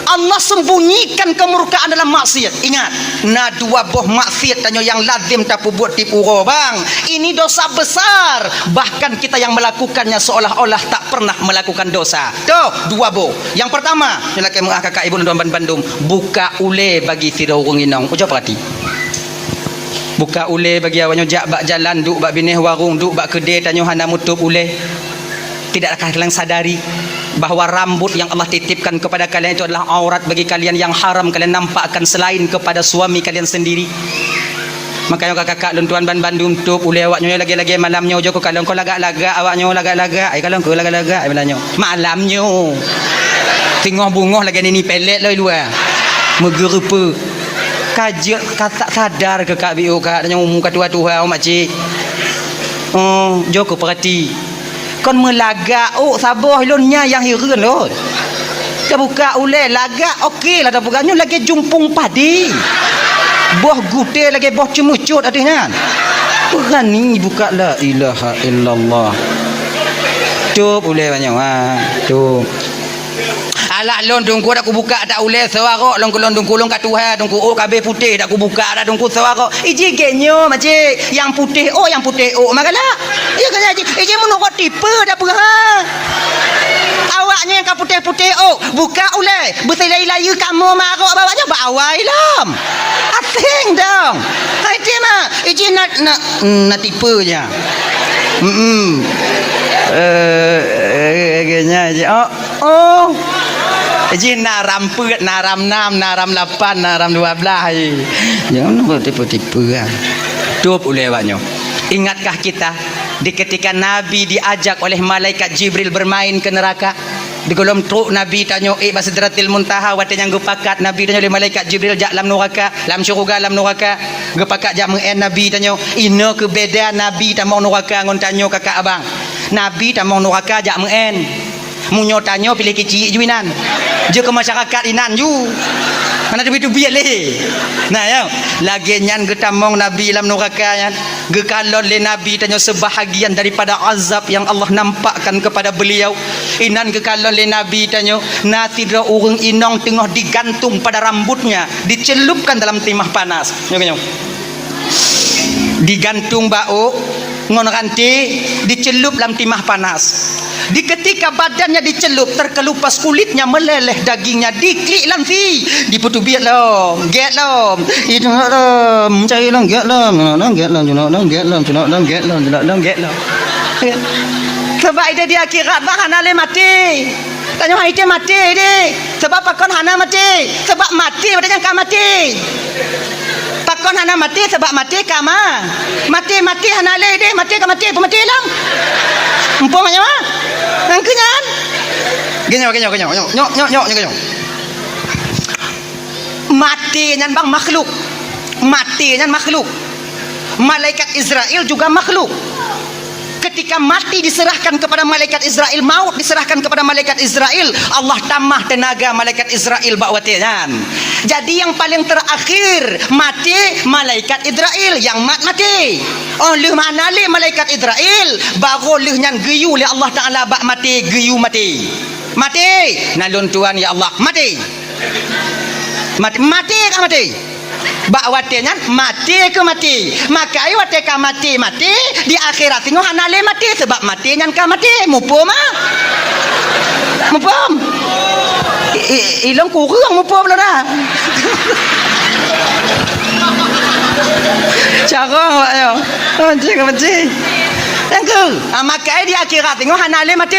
Allah sembunyikan kemurkaan dalam maksiat. Ingat, na dua boh maksiat tanyo yang lazim tapu buat tipuro bang. Ini dosa besar. Bahkan kita yang melakukannya seolah-olah tak pernah melakukan dosa. Tuh, dua boh. Yang pertama, lelaki mengah kakak ibu dan Bandung, buka ule bagi sira urang inong. Ucap perhati. Buka ule bagi awaknya jak bak jalan duk bak bineh warung duk bak kedai tanyo hana mutup ule. Tidakkah kalian sadari bahawa rambut yang Allah titipkan kepada kalian itu adalah aurat bagi kalian yang haram kalian nampakkan selain kepada suami kalian sendiri. Makanya kakak luntuan Bandung tup ule awaknya lagi-lagi malamnya ojo ko kalau kau lagak-lagak awaknya lagak-lagak ai kalau kau lagak-lagak ai malamnya tengok bungoh lagi ni pelet lah luar megerupa kaji tak sadar ke kak biu kak tanya umum katua-tua makcik joko perhati kon melagak sabar lonnya yang hiran lho dah buka ule lagak okey lah dah bukanya lagi jumpung padi boh gute lagi boh cemucut adanya berani buka la ilaha illallah tu ule banyak tu alah lon dungku dak ku buka tak ule sewarok lon dungku lon katuha dungku kabeh putih dak ku buka dak dungku sewarok iji genyo macik yang putih magalah ya kan iji menurut tipe dak perah awaknya yang putih buka ule berselai-layu kamu marok bawanya bawai lam asih heng dong. Hai dia mah, izin nak tipu je. Kayaknya aja. Oh. Izin naram put, naram 6, naram 8, naram 12. Jangan buat tipu-tipu kan. Tup ulewanya. Ingatkah kita di ketika Nabi diajak oleh malaikat Jibril bermain ke neraka? Di kolom truk Nabi tanya Sidratil Muntaha wate yang gepakat Nabi tanya oleh malaikat Jibril jak lam neraka lam syurga lam neraka gepakat jak mengen Nabi tanya ina ke beda Nabi tamong neraka ngon tanya kakak abang Nabi tamong neraka jak mengen munyo tanya pilih kecil juinan je ke masyarakat inan ju mana tu biar leh nah ya lagi nyan getamong Nabi lam neraka yan gekalon le Nabi tanya sebahagian daripada azab yang Allah nampakkan kepada beliau inan gekalon le Nabi tanya natidra urang inong tengah digantung pada rambutnya dicelupkan dalam timah panas digantung bau ngon ranti dicelup dalam timah panas di ketika badannya dicelup terkelupas kulitnya meleleh dagingnya diklik lanfi diputu biat lom get lom itu lom cari lom get lom get lom get lom sebab ide di akhirat bah hana le mati tanya hai mati de sebab pakon hana mati sebab mati padanya ka mati pakon hana mati sebab mati kama mati hana le de mati ka mati pemati lang empong nya mah angkenyan genyo mati nyan bang makhluk mati nyan makhluk malaikat Israel juga makhluk ketika mati diserahkan kepada malaikat Israel maut diserahkan kepada malaikat Israel Allah tambah tenaga malaikat Israel bakwatian jadi yang paling terakhir mati malaikat Israel yang mati oleh mana le malaikat Israel baru lehnya geyu oleh Allah Taala bak mati geyu mati nalun tuan ya Allah mati ke mati bak watinya mati ke mati maka ai wate ka mati di akhirat tengok hana le mati sebab mati nyan ka mati mupum ilang kurang mupum lah dah cara ayo mati Tengku, makai di akhirat tengok hana le mati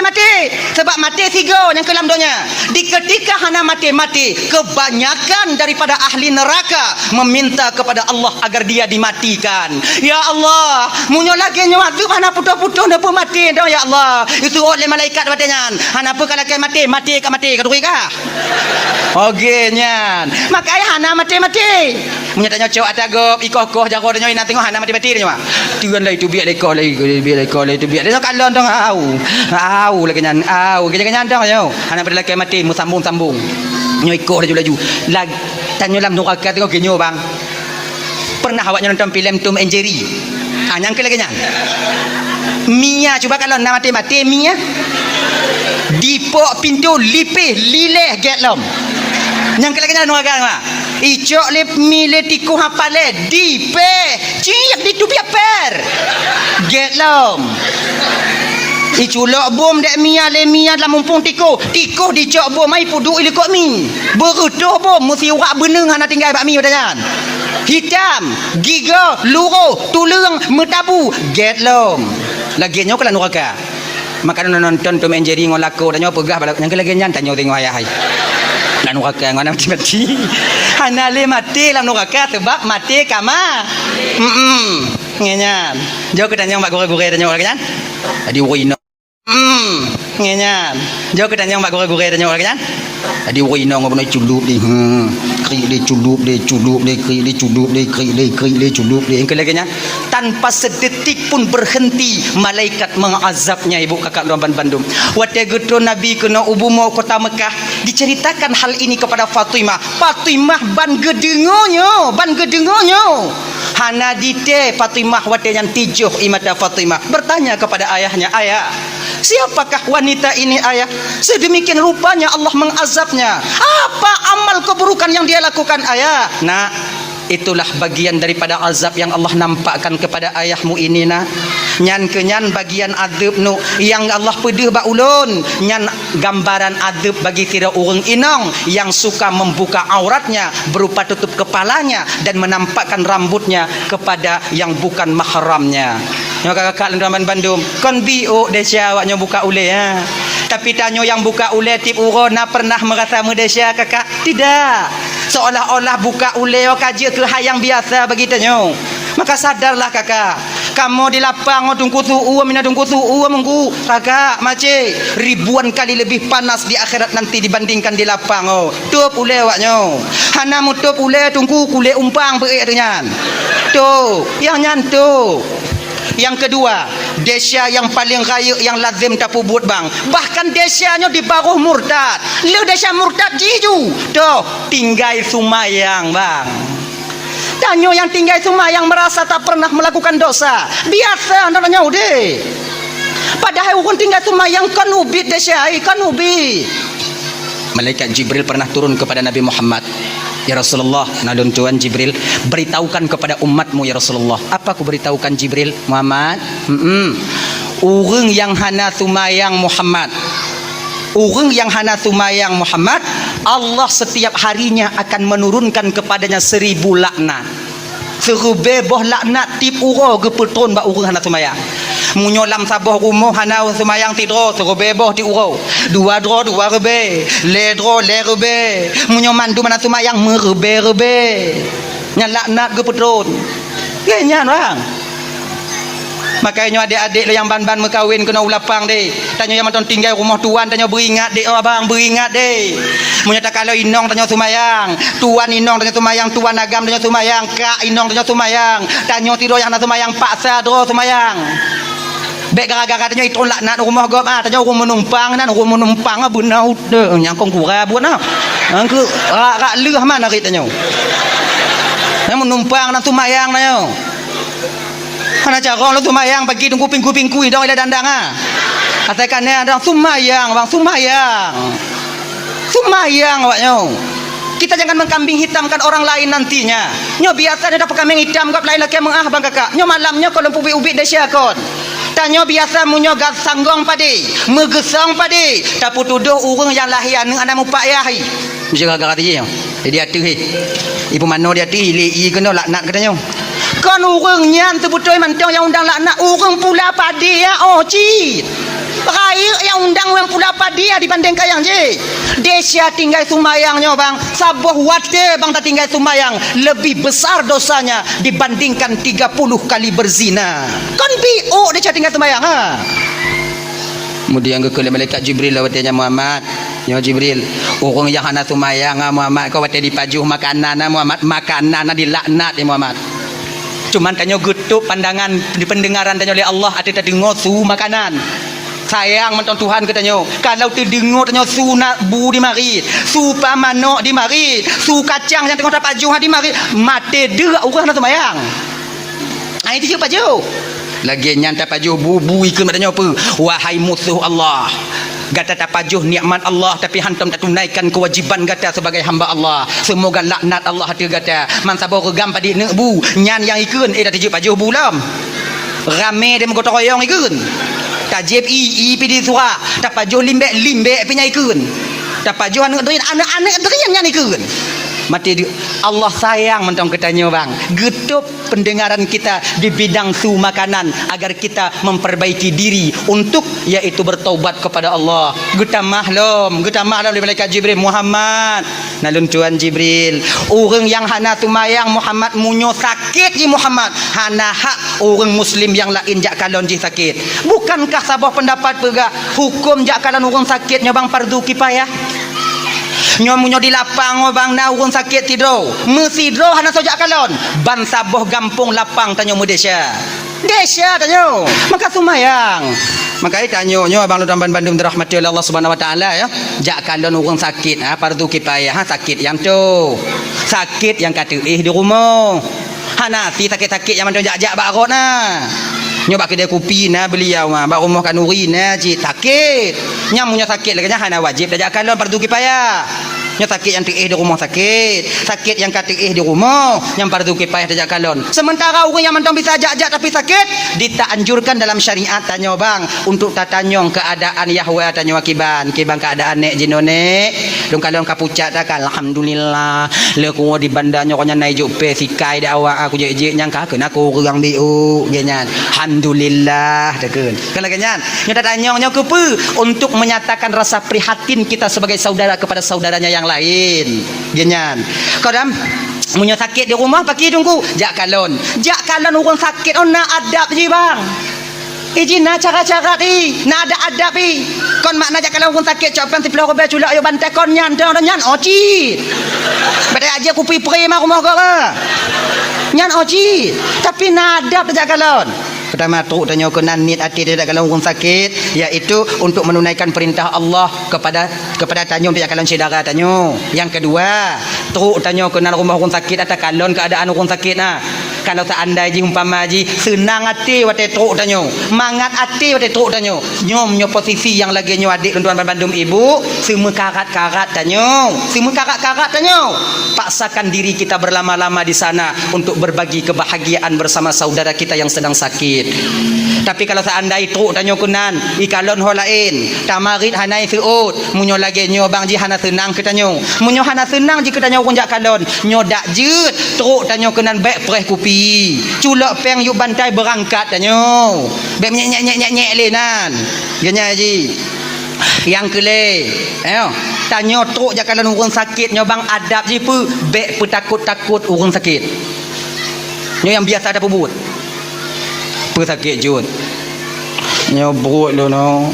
sebab mati tiga yang kelam donya. Di ketika hana mati kebanyakan daripada ahli neraka meminta kepada Allah agar dia dimatikan. Ya Allah, munyo lagi nyawatu hana putus-putus napa mati dah ya Allah. Itu oleh malaikat batanya. Hana apa kalau mati kadui kah? Okey nyan. Makai hana mati. Munyo tanya cok atagop ikoh jago donya ina tengok hana mati nya. Tuan lai tu biar lekor lai itu biar dia kalon dong au lagi nyan dong yo ana pada laki mati mu sambung nyo ikut laju lag tanyo lam neraka tengok genyo bang pernah awaknya nonton filem Tom and Jerry nyang ke lagi nyan Mia cuba kalau nak mati Mia dipok pintu lipih lileh get lom nyang ke lagi nyan neraka mah icok lip mile tiku hapale dipe ciak di tubiak per get lom iculok bom dek mia dalam mumpung tiku dicok bom mai pudu ilikok mi berutuh bom mesti urak beneng hana tinggal bak mi udayan hitam giga luro tulung metabu get lom lagi nyo kala neraka makanan nonton Tom and Jerry ngolako danyo pegah balak yang lagi nyan tanyo tengok ayah hai lan neraka ngana mati hana le mati lam neraka sebab mati kama ngenyan jauh ketanya mbak gore-gore tanya orang kan tadi wino ngenyan jauh ketanya mbak gore-gore tanya orang kan tadi wino ngono culup di kri di culup di engke lagi nya tanpa sedetik pun berhenti malaikat mengazabnya ibu kakak Laban Bandung wate gedo Nabi kena ubumo kota Mekah diceritakan hal ini kepada Fatimah ban gedengonyo hana dite Fatimah wate yang tijuh imata Fatimah bertanya kepada ayahnya ayah siapakah wanita ini ayah sedemikian rupanya Allah mengazabnya apa amal keburukan yang dia lakukan ayah nak itulah bagian daripada azab yang Allah nampakkan kepada ayahmu ini nah. Nyan kenyan bagian azab nu yang Allah pedih ba ulun, nyan gambaran azab bagi kira orang inong yang suka membuka auratnya berupa tutup kepalanya dan menampakkan rambutnya kepada yang bukan mahramnya. Nyo kakak Lendraman Bandung kon bio desya awaknya buka ule ya. Tapi tanyo yang buka ule tip urona pernah merasa mudesya kakak? Tidak. Seolah-olah buka ule kaji ke hayang biasa bagi tanyo. Maka sadarlah kakak, kamu di lapang tungku suhu mina tungku suhu mengku kakak mace ribuan kali lebih panas di akhirat nanti dibandingkan di lapang. Oh tup ule awaknya hana mutup ule tungku kule umpang beik dengan tu yang nyantu. Yang kedua, desya yang paling raya yang lazim tapu buat bang. Bahkan desyanya di baruh murtad. Lu desya murtad jiju. Tuh, tinggal sumayang bang. Tanyo yang tinggal sumayang merasa tak pernah melakukan dosa. Biasa namanya udah. Padahal ukun tinggal sumayang kan ubit desya, kan ubit. Malaikat Jibril pernah turun kepada Nabi Muhammad. Ya Rasulullah, nalun Tuhan Jibril, beritahukan kepada umatmu ya Rasulullah. Apa aku beritahukan Jibril? Muhammad, orang yang hana sumayang Muhammad, orang yang hana sumayang Muhammad, Allah setiap harinya akan menurunkan kepadanya 1000 laknat. Serubeboh laknat tip uro gepetron ba orang hana sumayang. Munyolam saboh rumah hana sumayang tidro serubeboh ti uro. Dua dro dua rebe, le dro le rebe. Munyo mandu mana sumayang merebe-rebe. Nya laknat gepetron. Kenyan bang. Makanya adik-adik yang ban-ban mekawin kena ulapang deh. Tanya yang mantan tinggal rumah tuan tanya beringat deh abang beringat deh. Munya tak kalau inong tanya sumayang, tuan inong tanya sumayang, tuan agam tanya sumayang, kak inong tanya sumayang, tanya tidur yang nak sumayang paksa dro sumayang. Bek gara-gara tanya itu laknat rumah gop tanya rumah menumpang nan rumah menumpang bunau de nyangkong kura buat nah. Angku rak leuh mana rit tanya. Yang menumpang nan sumayang tanya. Kana cara lu sumayang bagi tunggu pingku-pingku dong ila dandang ah. Katakan ni ada sumayang bang, sumayang. Sumayang awaknya. Kita jangan mengkambing hitamkan orang lain nantinya. Nyo biasa dia dapat kambing hitam kap lain laki mengah bang kakak. Nyo malamnya kalau ubi-ubi dah syakon. Tanyo biasa munyo gas sanggong padi, megesang padi. Tapi tuduh urang yang lahir anak mupak yahi. Mesti gara-gara dia. Dia tu ibu mano dia tu i kena laknat katanya. Kan orang nyan sebetul mantong yang undang laknat orang pula padi ya ci. Rair yang undang orang pula padi ya dibandingkan yang je. Desya tinggal sumayangnya bang, sabuh wate bang tak tinggal sumayang lebih besar dosanya dibandingkan 30 kali berzina. Kan bio desya tinggal sumayang ha. Kemudian ke malaikat Jibril lawatnya Muhammad. Ya Jibril, orang yang hana sumayang Muhammad kau wate dipajuh makanan Muhammad, makanan dilaknat ya Muhammad. Cuman tanya getuk pandangan di pendengaran tanya oleh Allah ada terdengar su makanan. Sayang menton Tuhan katanya. Kalau terdengar tanya su nak bu di mari, su pamanok di mari, su kacang yang tengok dapat juh di mari, mati derak orang nak sembayang. Ah itu siapa jauh? Lagi nyanta pajuh bubu ikut katanya apa? Wahai musuh Allah. Gata tak pajuh nikmat Allah tapi hantam tak tunaikan kewajiban gata sebagai hamba Allah. Semoga laknat Allah hati gata. Man sabar regam padi nek bu, nyan yang ikun dah tujuh pajuh bulam. Rame dia menggotong royong ikun. Tajib i pidi suara. Tak pajuh limbek punya ikun. Tak pajuh anak yang ikun. Mati Allah sayang mentong katanya bang. Getup pendengaran kita di bidang su makanan agar kita memperbaiki diri untuk yaitu bertaubat kepada Allah. Geta mahlum di malaikat Jibril Muhammad. Nalun Tuhan Jibril. Orang yang hana tumayang Muhammad munyo sakit di Muhammad. Hana hak orang muslim yang lain jak kalon ji sakit. Bukankah sabah pendapat pega hukum jak kalon orang sakitnya bang fardu kifayah? Nyomunyo di lapang bang na urang sakit tidur mesti dro hana sojak kalon ban saboh gampung lapang tanyo Desya tanyo maka sumayang maka tanyo nyo abang Ludan Bandung dirahmati oleh Allah Subhanahu wa taala ya jak kalon urang sakit fardu kifayah sakit yang tu sakit yang kata di rumah hana si sakit-sakit yang mandang jak barot nah nyoba kedai kopi na beliau bak rumah kanuri na cik sakit nyamunya sakit lagi hana wajib dah kalon fardu kifayah Nya sakit yang tiih di rumah sakit. Sakit yang katiih di rumah, yang pardu kifayah tajak kalon. Sementara orang yang mentang bisa ajak-ajak tapi sakit, ditaanjurkan dalam syariat tanya bang untuk tatanyong keadaan Yahwa tanya wakiban. Kibang keadaan nek jinone. Dong kalon kapucat kan alhamdulillah. Le ku di bandanya ko nya nai jupe sikai da awak aku je nyang ka keun aku urang biu genyan. Alhamdulillah dekeun. Kalau genyan, nya tatanyong nya ke pu untuk menyatakan rasa prihatin kita sebagai saudara kepada saudaranya yang lain. Genyan. Kadang punya sakit di rumah pakai tunggu jak kalon orang sakit nak adab je bang. Iji na cara-cara ni na ada adab ni kon makna jak kalon orang sakit copan si pelor be culak yo bantai kon nyan oci badai aja ku pi pre mah rumah kau nyan oci tapi na adab jak kalon. Pertama tu tanya ke nanit hati dia kalau orang sakit, iaitu untuk menunaikan perintah Allah kepada tanya untuk kalon saudara tanya. Yang kedua, tu tanya ke nan rumah orang sakit atau kalon keadaan orang sakit nah. Kalau seandainya umpama ji senang hati wate tu tanya, mangat hati wate tu tanya. Nyom nyo posisi yang lagi nyo adik tuan bandum ibu, semua karat-karat tanya. Semua karat-karat tanya. Paksakan diri kita berlama-lama di sana untuk berbagi kebahagiaan bersama saudara kita yang sedang sakit. Tapi kalau seandainya truk tanya kunan ikalon ho lain tamarit hanai seut munyo lagi nyo bang ji hana senang kita nyo munyo hana senang ji kita nyo kunjak kalon nyo dak jeut truk tanya kunan baik preh kupi culak peng yuk bantai berangkat tanyo baik nyek lenan genya ji. Yang kele tanya truk jak kalon urang sakit nyo bang adab ji pu baik petakut-takut urang sakit nyo yang biasa ada pebut sakit jut nyobruk lu no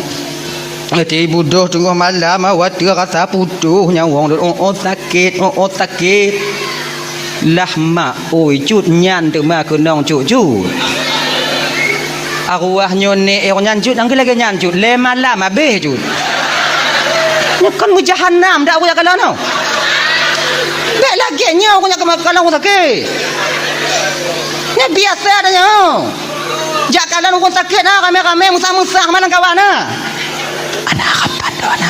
hati budoh tengah malam awak rasa putuh nyawang sakit lah mak oi cut nyan tu mak kenong cut arwah nyone nyan cut angke lagi nyan cut le malam habis cut kan mu jahannam dak aku kalau no bek lagi nyo aku kalau sakit ni biasa adanya jak kalan orang sakit nah rame-rame musah-musah mana kawan nah anak kapan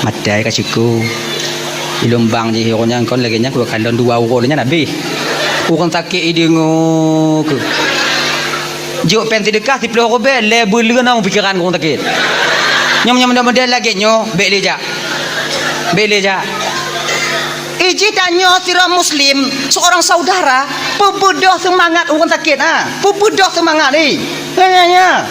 matai kasiku ilombang je hero-nya kon lagi nya ku kalon 2 euro nya nabi orang sakit idingo ke juk pen sedekah 10 euro be le beuleun nang pikiran orang sakit nyom model lagi nyo be leja Iji tanya sira muslim seorang saudara pebudoh semangat orang sakit pebudoh semangat ni tanya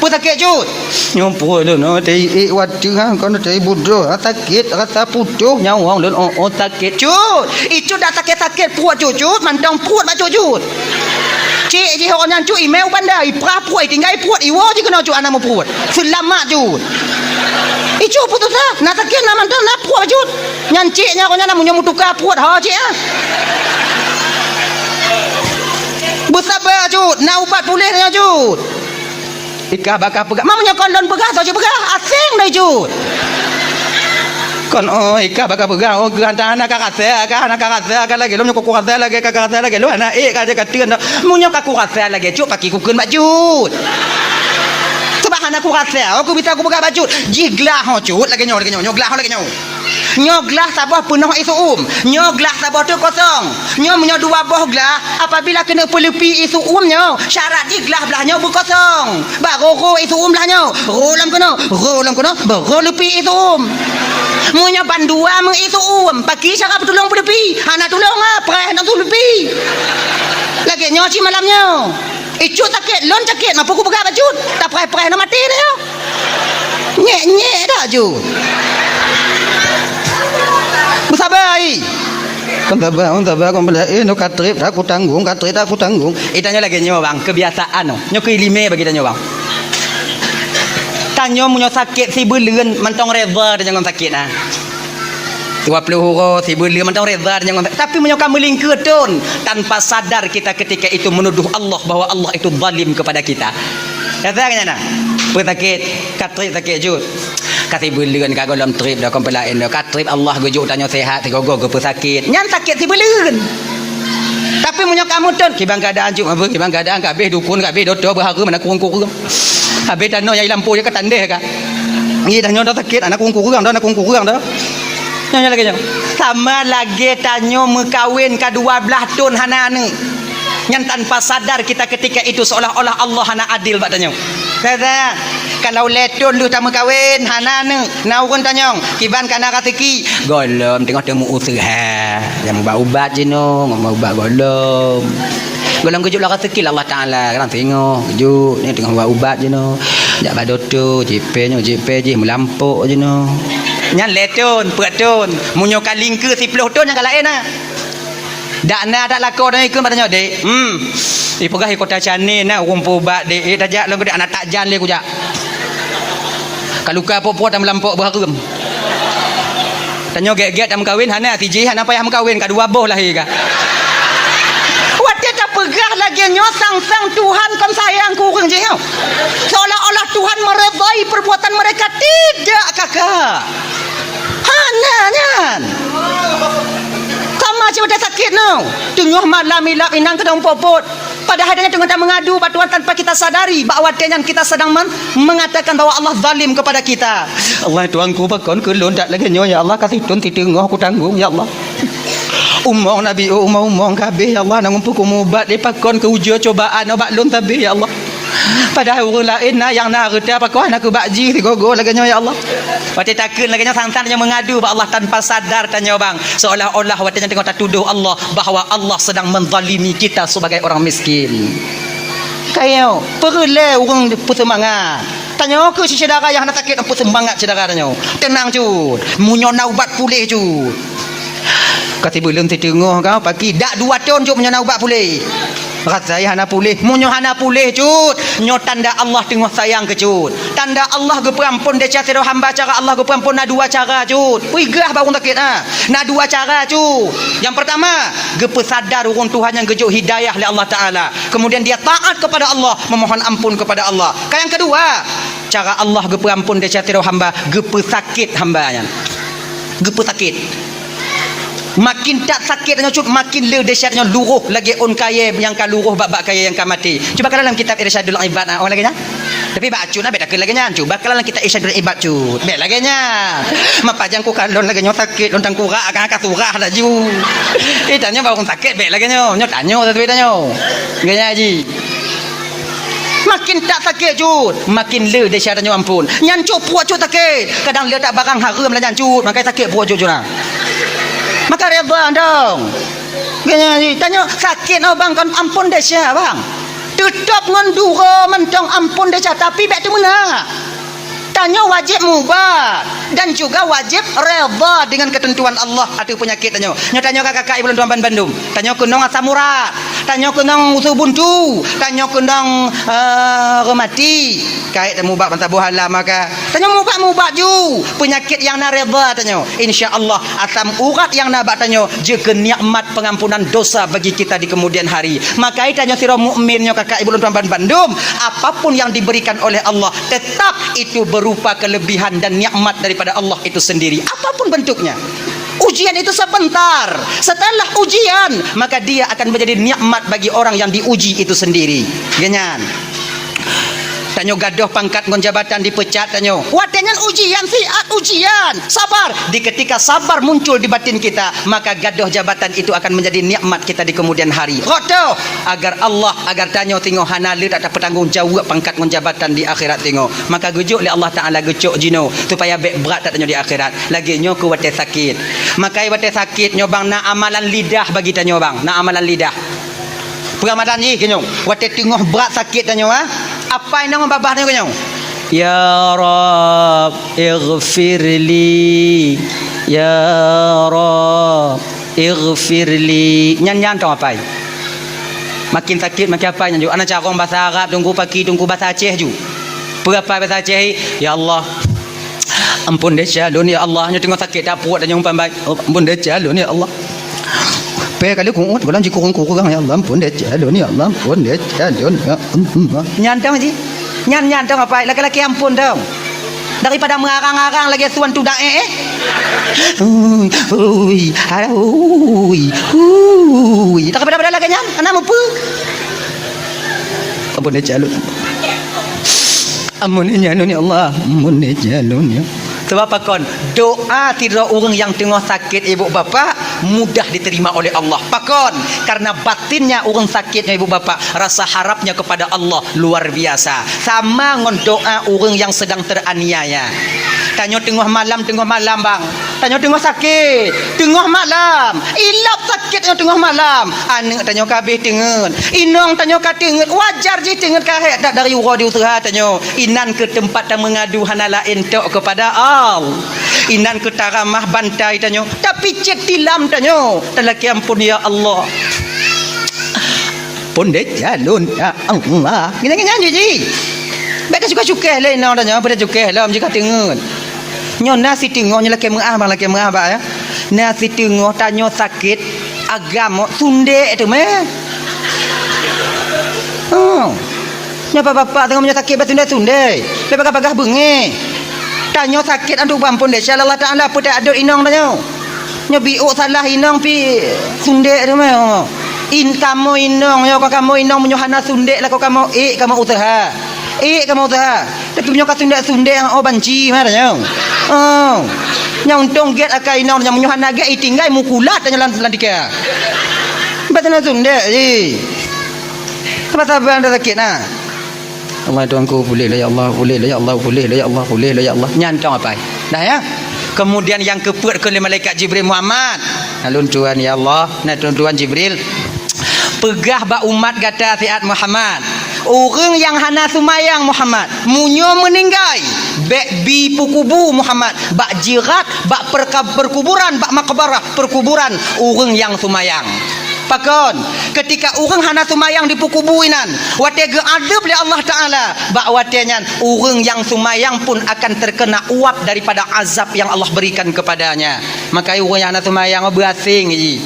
pu sakit jut nyompo lu no tei wadu kon tei budoh sakit rasa putuh nyawang lu sakit jut itu dah sakit puat jut mantang puat mak jut cik je orang yang cuk email bandai pra puat tinggal puat iwo je kena jut anak mu puat selamat jut ijo putus nak sakit nak mantang nak puat jut nyan cik nya konya namunnya mutuka puat ha cik bersabar jut nak ubat pulih nya jut ikah bakal pegah mamanya kolon pegah saja pegah asing dah jut kon ikah bakal pegah gantang anak kakak lagi lu nyok kakak lagi lu anak kaje katian munyo kakak lagi cuk paki kukeun bajut aku rasa aku bisa aku pegang baju jiglah cut lagi nyoglah sabah penuh isu nyoglah sabah tu kosong punya 2 buah gelah apabila kena pelepi isu syarat jiglah belahnya berkosong baru isu belahnya rolam kena baru lepi isu punya bandua isu pagi syarat tolong pelepi anak tolong preh nak lepi lagi nyoci malamnya icu sakit, lon sakit, mampu aku pegang baju, tak perih-perih nak mati dia. Nyek dah ju. Bersabar ai. Kon sabar kon bela no katrip aku tanggung. Itanya lagi nyo bang, kebiasaan no. Nyo kelime bagi tanya bang. Tanyo munyo sakit si beuleun mentong reza dengan sakit nah. 20 euro si beli mentang reza jangan tapi menyokam melingkutun tanpa sadar kita ketika itu menuduh Allah bahwa Allah itu zalim kepada kita katanya nah petakit katrip sakit jut kasih belian kagak dalam trip dah kompelain dah katrip Allah gejuk tanya sehat gogo pesakit nyan sakit si belian tapi menyokam mutun kibang keadaan jut apa kibang keadaan kabeh dukun kabeh dodo berharga mana kurung habis tanah yang lampu je katandeh ka Iya dah nyoda sakit anak kungku kurang dah, anak kungku kurang dah. Nyonya lagi nyonya. Sama lagi tanyo mekawin ka 12 tahun hana ni. Yang tanpa sadar kita ketika itu seolah-olah Allah hana adil bak tanyo. Kata kalau letun lu tak mekawin hana ni. Nau kun tanyo, kiban kana katiki. Golom tengok temu usaha. Yang mau ubat je no, mau ubat golom. Golong kejut lah rezeki Allah Ta'ala. Kadang tengok kejut ni tengah buat ubat je no. Jak badoto JP je melampuk je no. Nyan letun peratun munyo kaling ke 10 ton yang lain nah. Dak na dak lakon ni ke patanya dek. Ipegah kota Canin nah rumpu ubat dek tajak long anak tak jan le ku jak. Kalau ka apa-apa tak melampuk berharum. Tanyo get-get am kawin hana tiji hana payah mkawin ka dua boh lahir ka. Pegah lagi nyosang-sang Tuhan kan sayang kurang je kau. Seolah-olah Tuhan meredai perbuatan mereka. Tidak kakak. Hananya. Sama macam dah sakit no. Tengah malam ilap inang kena umpopot. Padahal dia tengah mengadu batuan tanpa kita sadari bahawa kita sedang mengatakan bahawa Allah zalim kepada kita. Allah tuanku bakon kelon tak lagi nyo ya Allah kasih tun titengah aku tanggung ya Allah. Umong Nabi umong kabeh ya Allah nang umpuku mubat dipakon ke ujian cobaan obat lun tabih ya Allah. Padahal orang lain yang nak reda pakon aku bakji gogo laganya ya Allah. Wati takun laganya sang-sang yang mengadu ba Allah tanpa sadar tanya bang. Seolah-olah watinya tengok tak tuduh Allah bahawa Allah sedang menzalimi kita sebagai orang miskin. Kayo perle orang bersemangat. Tanya ke si saudara yang nak sakit apa semangat saudara tanya. Tenang cut. Munyo naubat pulih cut. Kata belum tertengah kau pagi dak 2 tahun cuk menyo ubat pulih. Kata saya hana pulih, munyo hana pulih cut. Nyo tanda Allah tengah sayang ke cut. Tanda Allah ge perampun dia cara hamba cara Allah ge perampun na 2 cara cut. Pigah baru sakit na 2 cara cut. Yang pertama, ge pesadar urang Tuhan yang gejuk hidayah oleh Allah Taala. Kemudian dia taat kepada Allah, memohon ampun kepada Allah. Yang kedua, cara Allah ge perampun dia cara hamba, ge pesakit hambanya. Ge pesakit. Makin tak sakit dengan cut makin le dahsyatnya luruh lagi on kaya yang ka luruh bab kaya yang ka mati. Cuba kalau dalam kitab Irsyadul Ibad orang lagi nya. Tapi bak cut beda lagi nya. Cuba kalau dalam kitab Irsyadul Ibad cut beda lagi nya. Mapajang ku kalon lagi nya sakit lontang kurang akan surah dah ju. Tanya baru sakit beda lagi nya. Nyo tanya tapi tanya. Ganya haji. Makin tak sakit cut makin le dahsyatnya ampun. Nyan cut puak cut sakit. Kadang le tak barang haram lah nyan cut makai sakit puak cut juna. Maka reda dong. Gini tanya sakit no bang kan ampun desya bang. Tutup ngan dura mentong ampun desya tapi bek tu mana? Tanya wajib mubat dan juga wajib reda dengan ketentuan Allah atau penyakit tanya. Tanya kakak ibu tuan Bandung. Tanya kunong asam urat. Tanya kunong usus buntu. Tanya kunong remati. Kait mubat bantah buhala maka. Tanya mubat ju. Penyakit yang nak reda tanya. Insya-Allah asam urat yang nak tanya jika nikmat pengampunan dosa bagi kita di kemudian hari. Maka tanya sira mukminnya kakak ibu tuan Bandung, apapun yang diberikan oleh Allah tetap itu berupa kelebihan dan nikmat daripada Allah itu sendiri apapun bentuknya. Ujian itu sebentar, setelah ujian maka dia akan menjadi nikmat bagi orang yang diuji itu sendiri. Ganyan tanyo gadoh pangkat ngon jabatan dipecat tanyo watengan ujian siat ujian sabar di ketika sabar muncul di batin kita maka gadoh jabatan itu akan menjadi nikmat kita di kemudian hari rodo agar Allah agar tanyo tengok hanale tak ada bertanggungjawab pangkat ngon jabatan di akhirat tengok maka gujuk oleh Allah Taala gujuk jino supaya bek berat tak tanyo di akhirat lagi nyo ku wate sakit maka wate sakit nyo bang na amalan lidah bagi tanyo bang na amalan lidah Ramadan ni kenyo wate tengok berat sakit tanyo apa yang nama babah ni kenyo ya rab ighfirli ya rab ighfirli nyan tong apa makin sakit makin apa nyan ana cara bahasa Arab tunggu pagi tunggu bahasa Aceh ju berapa bahasa Aceh ya Allah ampun deh calon ya Allah nya tengok sakit tak puat dan yang umpan baik ampun deh calon ya Allah pe kali kungut bulan ji kurang ya Allah ampun deh calon ya Allah ampun deh calon ya Allah nyantang ji nyantang apa laki-laki ampun dong daripada mengarang-arang lagi tuan tu dae tak pada lagi nyan anak mampu ampun deh calon Amunnya nun ya Allah, amunnya nun ya. Sebab apa kon? Doa tidak orang yang tengah sakit ibu bapa mudah diterima oleh Allah. Pakon karena batinnya orang sakitnya ibu bapa rasa harapnya kepada Allah luar biasa. Sama ngon doa orang yang sedang teraniaya. Tanya tengah malam bang. Tanya tengah sakit tengah malam. Ilap sakitnya tengah malam. Anak tanya kabeh tengen. Inong tanya ka tengen. Wajar je tengen kahet tak dari urang diusaha tanya. Inan ke tempat yang mengadu hana lain tok kepada Allah. Inan ke taramah bantai tanya. Tapi cek tilam tanya. Talaki ampun ya Allah. Pondek jalun ya Allah. Gini-gini je. Baik suka-suka lah inang tanya. Pada suka lah jika tengen. Nyo nasi tengok nya laki mengaah ba ya. Nasi tengok tanya sakit agama sunde itu meh. Oh. Nya bapak tengok nya sakit batunda sunde. Lepas bagah bengi. Tanya sakit andu pampun deh. Allah Taala apa tak ada inong tanya. Nya biu salah inong pi sunde itu meh. Kamu inong yo kamu inong menyohana sunde lah kamu kamu usaha. Kamu usaha. Tapi punya sunde yang banci mah tanya. Oh, yang untung get akai inong yang menyohana get tinggal mukulat tanya landika. Batana sunde je. Apa sabar anda sakit nah? Allah tuanku boleh lah ya Allah, boleh lah ya Allah, boleh lah ya Allah, boleh lah ya Allah. Nyantong apa? Dah ya. Kemudian yang keput ke malaikat Jibril Muhammad. Alun tuan ya Allah, nah tuan Jibril. Pegah ba umat kata Siat Muhammad. Orang yang hana sumayang Muhammad munyo meninggal bek bi pukubu Muhammad bak jirat bak perkuburan bak makbarah perkuburan orang yang sumayang. Pakon ketika orang hana sumayang di pukubuinan wate ge adab oleh Allah Taala bak watenyan orang yang sumayang pun akan terkena uap daripada azab yang Allah berikan kepadanya. Maka orang yang hana sumayang berasing ji.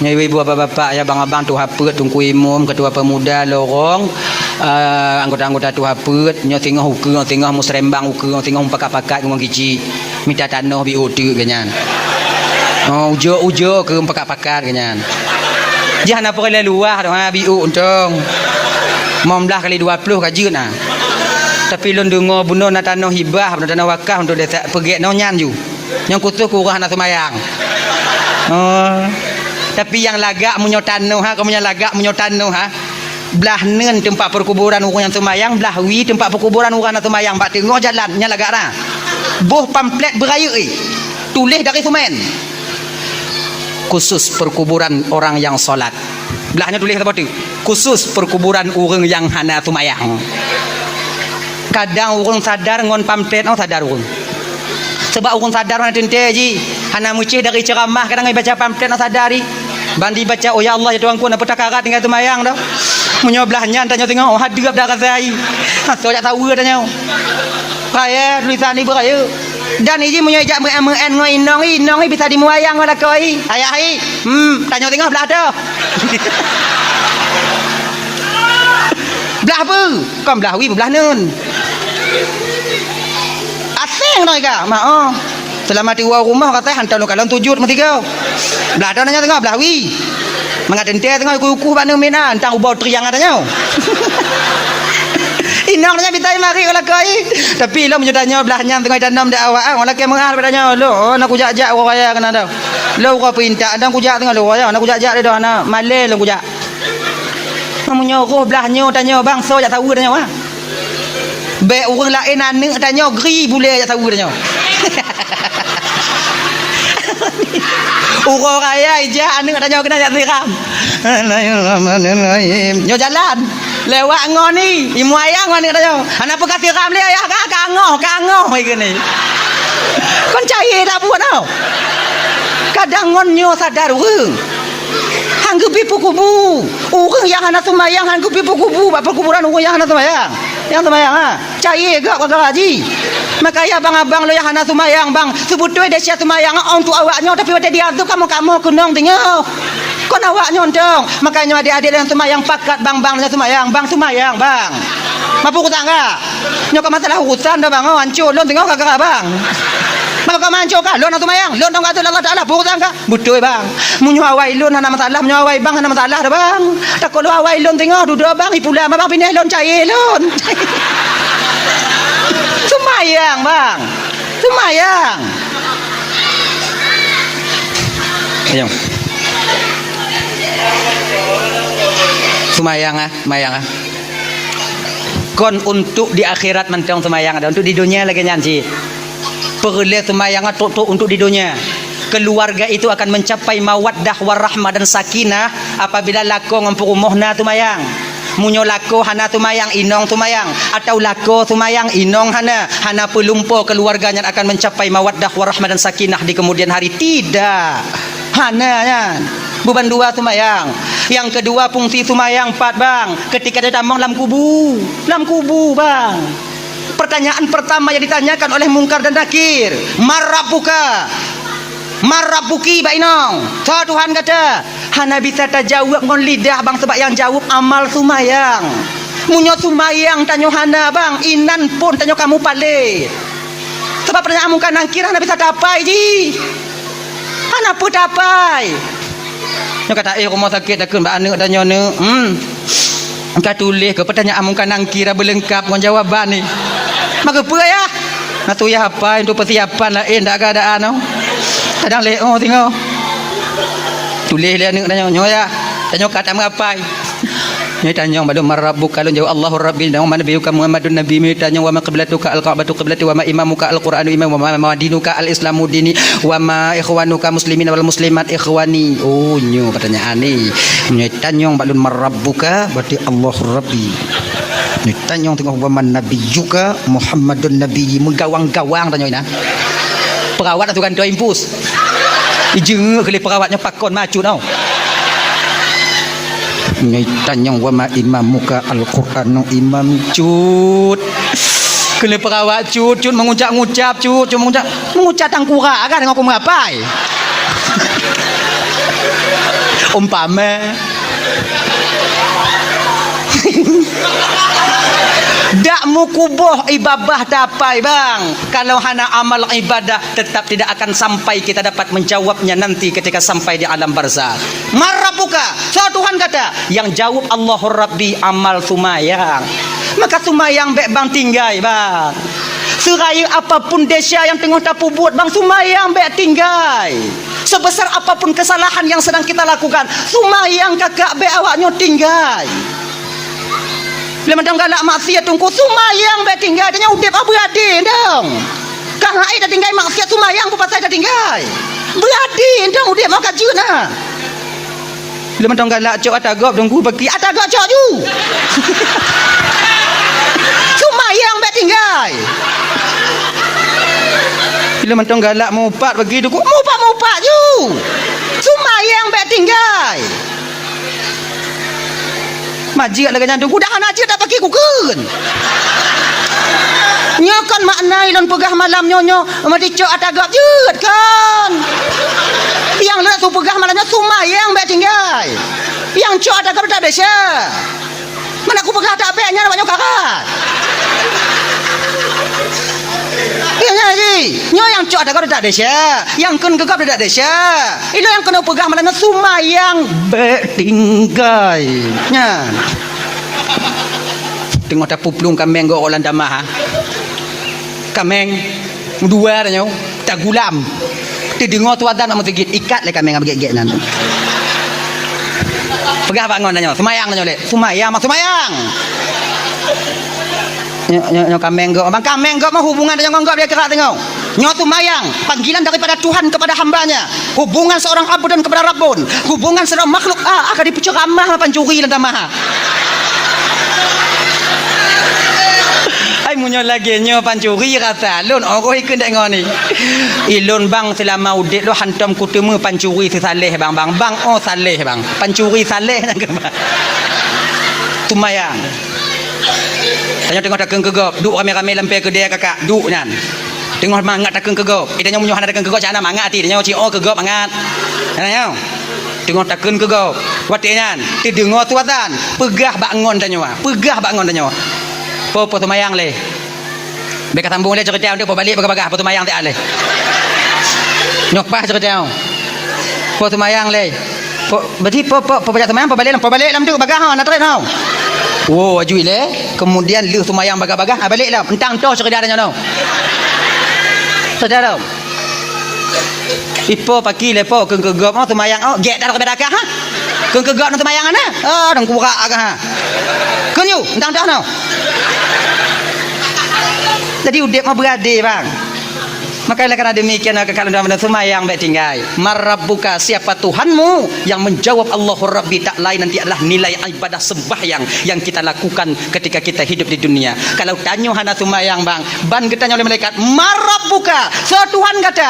Ibu bapak ya bang-abang tu hapet tungku imum ketua pemuda lorong anggota-anggota tu hapet nyo tengah hukum tengah musrembang hukum tengah pakat-pakat ngomong kici minta tanah bi otu kenyan. Oh ujo ke pakat-pakat kenyan. Jangan apa kali luar dah bi untong. Momlah kali 20 kajeut nah. Tapi lon dengar bunuh na tanah hibah tanah wakaf untuk desa pergi nonyan ju. Yang kutu kurang nak semayang. Oh tapi yang lagak munyotanno ha kamu yang lagak munyotanno ha belah neun tempat perkuburan orang yang semayang belah wi tempat perkuburan orang yang semayang bak tengok jalan nya lagak dah boh pamflet beraya tulis dari semen khusus perkuburan orang yang solat belahnya tulis apa tu khusus perkuburan orang yang hana semayang. Kadang orang sadar ngon pamflet sadar orang sebab orang sadar mana tente ji hana mucih dari ceramah kadang ai baca pamflet sadari bandi baca oh ya Allah ya tuanku nak petakarat tinggal tumayang dah menyoblahnya tanya tengok oh hadirap dah kasai so jak tahu tanya raya tulisan ni beraya dan ini punya ijak MN ngoi inong bisa dimuayang wala koi ayah tanya tengok belah dah belah apa kau belah wi belah nun asing noi ka mak selama di rumah kata hantar lo kalau 7 mati kau belah dah nanya tengok belah wi mengaten teh tengok kuku banu mina entang ubau triang adanya inong nanya bitai mari kalau koi tapi lo menyudahnya belahnya tengok tanam dak awak wala ke mengal padanya lo nak kujak-jak raya kena dah lo kau pinta andang kujak tengok lo raya nak kujak-jak dia dah nak malai lo kujak menyuruh belahnya tanya bang so jak tahu tanya wah be orang lain anak tanya gri boleh jak tahu tanya urang raya ija anak tanya kena jak siram nyo jalan lewat ngoni imu ayang anak tanya anak apa kasih siram dia ayah kangoh gini kon cair tak buat tau kadang ngonyo sadar urang hanggupi pukubu orang yang hana semayang hanggupi pukubu bak perkuburan orang yang hana semayang cair gak kagak haji makanya abang-abang lo yang hana semayang bang sebetulnya dia siap semayang untuk awaknya tapi ada diazab kamu kunong tengok kon awaknya ontong makanya adik-adik yang semayang pakat bang semayang bang mampu kutang gak nyok masalah urusan dah bang hancur lo tengok kagak bang maka manco kah lo nak semayang lo dong kata Allah Taala bukan kah betul bang munyo awai lo hana masalah munyo awai bang hana masalah dah bang tak kalau awai lo tengok duduk bang ipula bang pindah lo cair lo Semayang bang, semayang. Ayo. Semayang ah. Kon untuk di akhirat mentang semayang ada, untuk di dunia lagi nyanyi. Perlu semayang untuk di dunia. Keluarga itu akan mencapai mawaddah warahmah dan sakinah apabila lako ngampur umuhna semayang. Munyo lako hana tumayang inong tumayang atau lako tumayang inong hana pelumpo keluarganya akan mencapai mawaddah warahmah dan sakinah di kemudian hari. Tidak hana kan beban dua tumayang. Yang kedua fungsi tumayang 4 bang, ketika dia tambang dalam kubu bang, pertanyaan pertama yang ditanyakan oleh mungkar dan nakir, marabuki bainong. So Tuhan kata hana bisa terjawab ngon lidah bang, sebab yang jawab amal sumayang. Munyo sumayang tanyo hana bang, inan pun tanyo kamu pale. Sebab pertanyaan mungkar nakir hana bisa dapai ji, hana pun dapai. Nyo kata rumah sakit takun ba anu tanyo ne angka tulis ke pertanyaan mungkar nakir berlengkap ngon jawaban ni. Maka apa ya? Nak tu ya apa untuk persiapan lain dak keadaan no. Kadang le tengok. Tulis le anu tanya nyo ya. Tanya kata mengapai. Ni tanya badu marabbuk kalau jawab Allahu rabbi dan wa nabiyuka Muhammadun nabi mi tanya wa ma qiblatuka al-ka'batu qiblati wa ma imamuka al-qur'anu imam wa ma dinuka al-islamu dini wa ma ikhwanuka muslimin wal muslimat ikhwani. Oh nyo pertanyaan ni. Ni tanya badu marabbuka berarti Allahu rabbi. Ni tanya tengok wa man nabiyuka Muhammadun nabi menggawang-gawang tanya ina. Perawat tu kan tu impus. Ijeng kali perawatnya pakon maju tau. Ni tanya wa ma imamuka al-Qur'anu imam cut. Kali perawat cut mengucap-ngucap cut mengucap tangkura kan tengok aku mengapai. Umpama dak mukuboh ibadah dapai bang. Kalau hana amal ibadah tetap tidak akan sampai kita dapat menjawabnya nanti ketika sampai di alam barzakh. Marabuka, so Tuhan kata yang jawab Allahur Rabbi amal sumayang. Maka sumayang bek bang tinggai bang. Seraya apapun desa yang tengah tapu buat bang, sumayang bek tinggai. Sebesar apapun kesalahan yang sedang kita lakukan, sumayang kakak bek awaknya tinggai. Bila macam galak maksiat tunggu sumayang be tinggal dia udip abu ade dong. Kang ai dah tinggal maksiat sumayang apa pasal dah tinggal. Berade dong udip mau kajuna. Bila macam galak cok atagop tunggu bagi atagop cok ju. Sumayang be tinggal. Bila macam galak mupat bagi tu mupat ju. Sumayang be tinggal. Majik lagi nyandung kudahan aja tak pakai kuken. Nyokan maknai dan pegah malam nyonyo mati cok atagap jut kan. Yang nak tu pegah malamnya sumayang be tinggal. Yang cok atagap tak desa. Mana aku pegah tak beknya nak nyok kakak. Yang ni, nyo yang cok atagap tak desa. Yang kun gegap tak desa. Itu yang kena pegah malamnya sumayang be tinggal. Nya. Tengok tak puplung kameng go orang damah. Kameng dua dah nyo, tak gulam. Ti dengar tu adan nak masjid ikat le kameng abgek-gek nan. Pegah bangun dah nyo, semayang dah nyo le. Semayang. Nyo kameng go, bang kameng go mah hubungan dengan ngonggap dia kerak tengok. Nyo semayang, panggilan daripada Tuhan kepada hambanya. Hubungan seorang abd dan kepada Rabbun. Hubungan seorang makhluk akan dipenceramah pancuri dan damah. Ai munyo lagi nyo pancuri rasa lon orang ikut dak ngoni. Ilon bang selama udik lo hantam kutemu pancuri saleh bang. Bang oh saleh bang. Pancuri saleh nang ke. Tumayang. Tengok tak kegop, duk rame-rame lampai kedai kakak, duk nyan. Tengok mangat tak kegop. Itanya munyo hana tak kegop cana mangat ti, tanya ci oh kegop mangat. Tanya. Tengok tak kegop. Wate nyan, ti dengar tuatan, pegah bangun tanya. Pegah bangun tanya. Po tumayang le. Beka sambung le cerita dia po balik bagah po tumayang tak le. Nyok pas cerita. Po tumayang le. Po berarti po baca tumayang po balik lam tu bagah nak tren hau. Oh ajui le. Kemudian lu semayang bagah-bagah balik lah. Entang tu sekedarnya no. Saudara. Ipo pagi lepo keung kegop mau semayang oh gek dah bedaka ha. Keung kegop no semayang ana. Ah dang kurak agak ha. Kenyu entang dah no. Jadi udip mau berade bang. Makanya karena demikian kalau dalam semayang baik tinggal. Marabbuka siapa Tuhanmu yang menjawab Allahur Rabbi tak lain nanti adalah nilai ibadah sembahyang yang kita lakukan ketika kita hidup di dunia. Kalau tanya hana semayang bang, ban kita oleh malaikat marabbuka. So Tuhan kata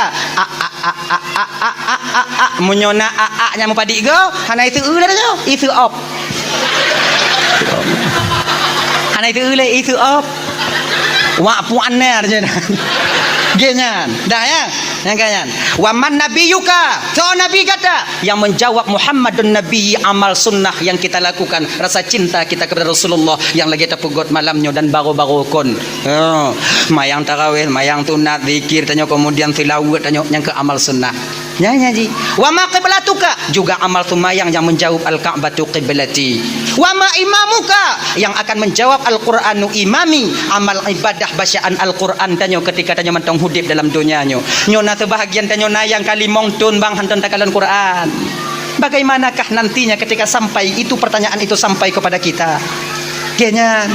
munyona nya mupadi go hana itu dah itu op. Hana itu op. Wa puannya aja. Genyan, dah ya, yang kanyan. Waman nabiyuka, so nabi kata yang menjawab Muhammadun Nabi amal sunnah yang kita lakukan, rasa cinta kita kepada Rasulullah yang lagi terpegot malamnya dan baru-baru kon. Mayang tarawih, mayang tunat, zikir, tanya kemudian tilawat, tanya yang ke amal sunnah. Nyanyi. Wa ma qiblatuka juga amal sumayang yang menjawab al-Ka'batu qiblati. Wa ma imamuka yang akan menjawab Al-Qur'anu imami amal ibadah bacaan Al-Qur'an tanyo ketika tanyo mentong hudip dalam dunianyo. Nyona sebahagian tanyo nayang kali mongtun bang hanton takalan Qur'an. Bagaimanakah nantinya ketika sampai itu pertanyaan itu sampai kepada kita? Kenyan.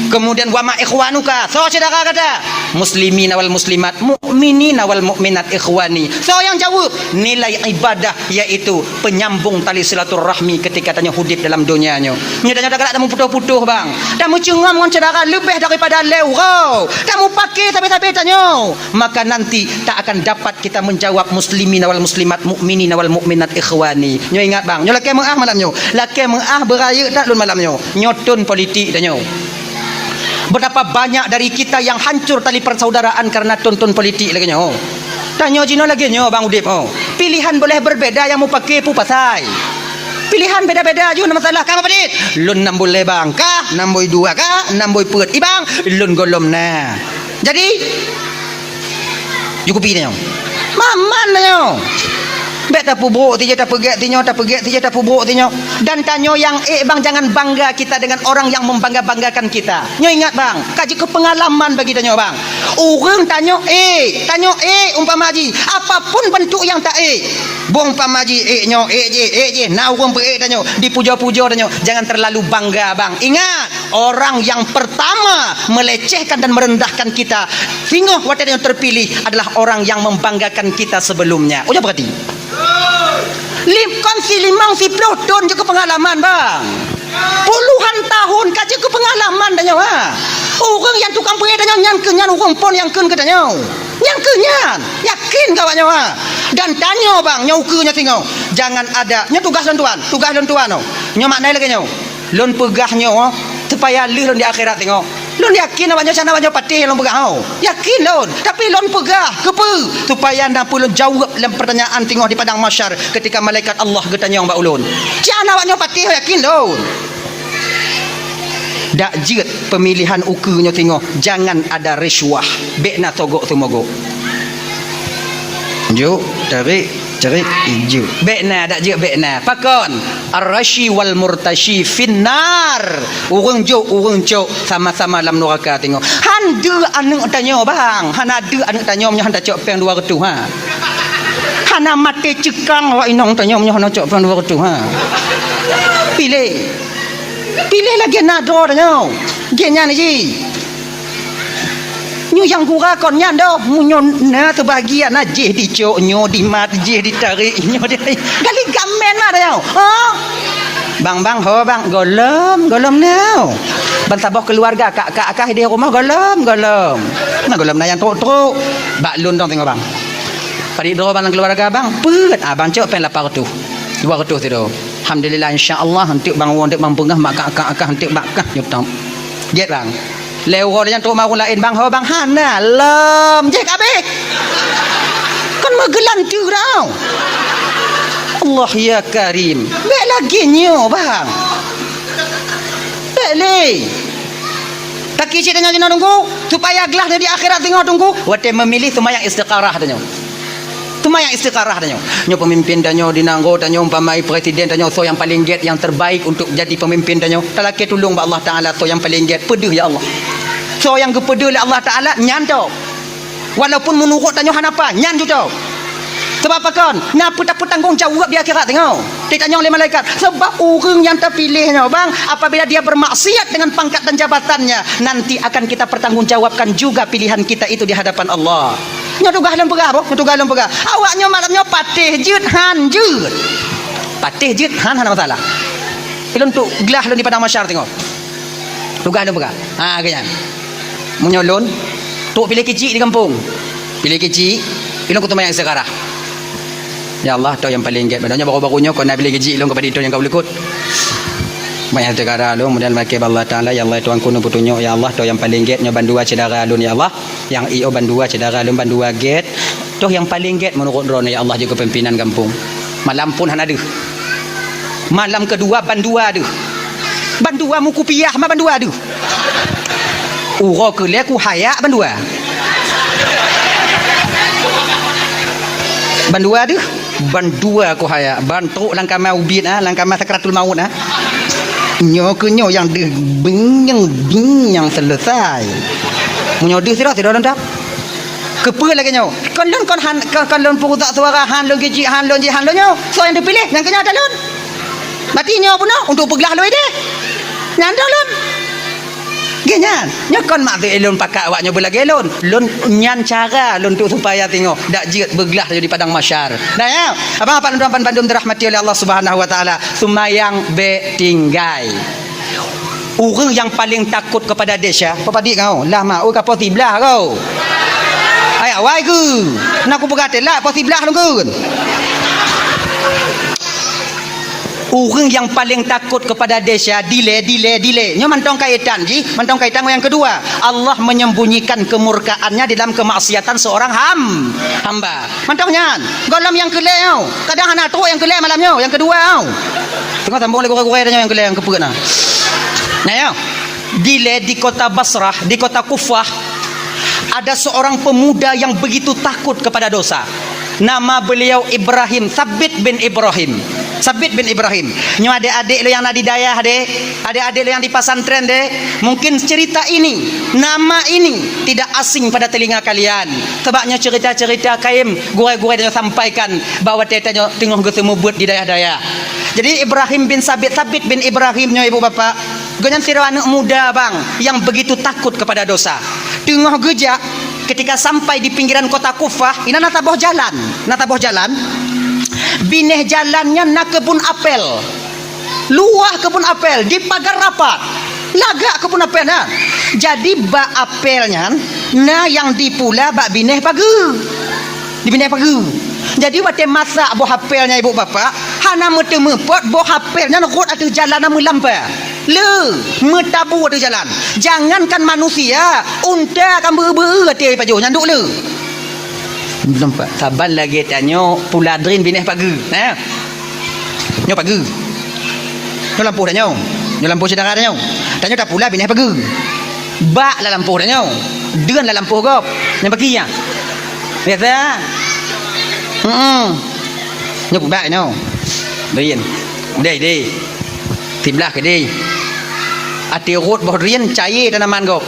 Kemudian wa ma ikhwanuka. So saudara kata muslimin wal muslimat, mukminin wal mukminat ikhwani. So yang jawab nilai ibadah yaitu penyambung tali silaturahmi ketika tanya hudip dalam dunianya. Nya tanya dak tamu putuh-putuh bang. Tamu cengam ngon saudara lebih daripada leurau. Tamu pakai tapi tanya. Maka nanti tak akan dapat kita menjawab muslimin wal muslimat, mukminin wal mukminat ikhwani. Nyo ingat bang, nyo laki mengah malamnya. Laki mengah beraya tak lun malamnya. Nyotun politik tanya. Betapa banyak dari kita yang hancur tali persaudaraan karena tonton politik lagi nyo. Tanya jino lagi nyo bang Udip. Pilihan boleh berbeda yang mau pakai pu pasai. Pilihan beda-beda aja masalah kamu pedit. Lun 6 boleh bang kah? 6 boy 2 kah? 6 boy pet. Ibang lun golom na. Jadi cukup ini nyo. Maman nyo. Bet tak pubruk tija tak pegek tinyo tak pegek tija tak pubruk tinyo. Dan tanyo yang bang jangan bangga kita dengan orang yang membangga-banggakan kita. Nyo ingat bang, kaji ke pengalaman bagi tanyo bang. Orang tanyo umpama haji apapun bentuk yang tak bong pamaji nyo je na orang pe tanyo dipuja-puja tanyo jangan terlalu bangga bang. Ingat orang yang pertama melecehkan dan merendahkan kita sehingga waktu yang terpilih adalah orang yang membanggakan kita sebelumnya. Udah berarti si 50 tahun juga pengalaman bang. Puluhan tahun kaji ke pengalaman tanya ha. Orang yang tukang pergi tanya nyan kenyan orang pon yang ken ke tanya. Nyan kenyan. Yakin kawannya ha. Dan tanya bang nyaukunya tengok. Jangan ada nya tugas lentuan no. Nya maknai lagi nyo. Lon pegahnya supaya lun di akhirat tengok. Lon yakin awaknya sana awaknya patih lon pegah yakin lon tapi lon pegah kepe supaya anda pun jawab dalam pertanyaan tengok di padang mahsyar ketika malaikat Allah getanya mbak ulun jana awaknya patih yakin lon dak jeut pemilihan ukunya tengok jangan ada risuah bekna togok tumogo jo cerik ijo bekna dak jeut bekna pakon ar-rashi wal murtashi finnar urang cok sama-sama dalam neraka tengok handu anu tanya bang hanadu anu tanya nya handak cok peng 200 ha hana mati cekang wa inong tanya nya handak cok peng 200 ha pilih lagi nado tanya genya ni nyu yang gura kon nyan do munyon na sebagian na je dicok nyo di mat je ditarik nyo di gali gamen ma tanya bang ho bang golom now ban saboh keluarga kak di rumah golom nah golom na yang truk baklun dong tengok bang padi do bang keluarga bang pet abang cok pen 800 200 tu alhamdulillah insyaallah hantik bang won dik bang pengah mak kak hantik bakah nyutong get bang lewor yang truk mau lain bang ho bang hana lem je kabeh kan magelan tu tau Allah ya Karim. Bek lagi nyo bang. Bek le. Tak kisi tanya tunggu supaya gelah di akhirat tengok tunggu. Wate memilih semayang istiqarah tanya. Semayang istiqarah tanya. Nyo pemimpin tanya dinanggo tanya umpamai presiden tanya so yang paling get yang terbaik untuk jadi pemimpin tanya. Talaki tolong ba Allah Taala so yang paling get pedih ya Allah. So yang gepedih oleh Allah Taala nyan tau. Walaupun menurut tanya hanapa nyan tu tau. Sebab apa kan? Napa tak bertanggungjawab di akhirat tengok. Ditanya oleh malaikat. Sebab orang yang terpilihnya bang, apabila dia bermaksiat dengan pangkat dan jabatannya, nanti akan kita pertanggungjawabkan juga pilihan kita itu di hadapan Allah. Nyo tugah lem pegah boh, tugah lem pegah. Awaknya malamnya patih jeut han jeut. Patih jeut han hana masalah. Ilun tu gelah lun di padang masyar tengok. Tugah lem pegah. Ha kaya. Menyolon tu pilih kecil di kampung. Pilih kecil, ilun ku tumayang sekarang. Ya Allah, tu yang paling get. Badanya baru-barunya kau nak beli gaji long kepada itu yang kau boleh ikut. Banyak segala lu kemudian makai Allah Taala ya Allah tuan kuno putunyo ya Allah tu yang paling get nyo bandua cedara lun ya Allah. Yang io bandua cedara lun bandua get. Tu yang paling get menurut drone ya Allah juga pimpinan kampung. Malam pun han ada. Malam kedua bandua ada. Bandua muku piah mah bandua ada. Uro ke le ku haya bandua. Bandua ada. Bandua ko haya bantu langkah mau ubit langkah masa sakratul maut nyo ke nyo yang de binyang selesai munyo de sira lentap kepe lagi nyo kon lon purutak suara han lon keji han lon nyo so yang dipilih yang kenya dalon mati nyo puno untuk peglah lo ide nyandol lon genyan nyokon mak tu elon pakak awak nyoba lagi elon lon nyan cara lon tu supaya tengok dak jeut bergelah di padang masyar dah ya abang apa tuan pandum dirahmati oleh Allah Subhanahu wa taala sumayang be tinggai orang yang paling takut kepada desa apa dik kau lama oi ka poti belah kau ai awai ke nak aku berkata lah poti belah lungkun orang yang paling takut kepada desa delay nyo mantong kaitan ji mantong kaitan yang kedua Allah menyembunyikan kemurkaannya dalam kemaksiatan seorang hamba mantongnya golam yang keleo kadang anak tu yang keleo malamnya yang kedua tengok sambung lagi gurau-gurau yang keleo yang kepek nah yo delay di kota Basrah di kota Kufah ada seorang pemuda yang begitu takut kepada dosa nama beliau Ibrahim Sabit bin Ibrahim nyo adik-adik lo yang nak didayah adik-adik lo yang di pesantren mungkin cerita ini nama ini tidak asing pada telinga kalian sebabnya cerita-cerita kaim gurai-gurai dia sampaikan bahawa tetanya tengah ketemu buat di dayah-dayah jadi Ibrahim bin Sabit bin Ibrahim nyo ibu bapa ganyan sira anak muda bang yang begitu takut kepada dosa tengah gejak ketika sampai di pinggiran kota Kufah ini nataboh jalan bineh jalannya nak kebun apel luah kebun apel di pagar rapat lagak kebun apel jadi bak apelnya yang dipula bak bineh pagi jadi waktu masak buah apelnya ibu bapa hana metemepot buah apelnya rot atas jalan nama lampai metabu atas jalan jangankan manusia unta akan ber-ber atas paju nyanduk nampak sabar lagi tanya puladrin bineh pagi nyo pagi nyo lampu dah nyo lampu sedara dah nyo tanya tak pula bineh pagi bak lah lampu dah nyo dengan lah lampu gop yang pagi ya biasa nyo bak nyo berin dei tiblah ke dei ati rot boh rien cair tanaman gop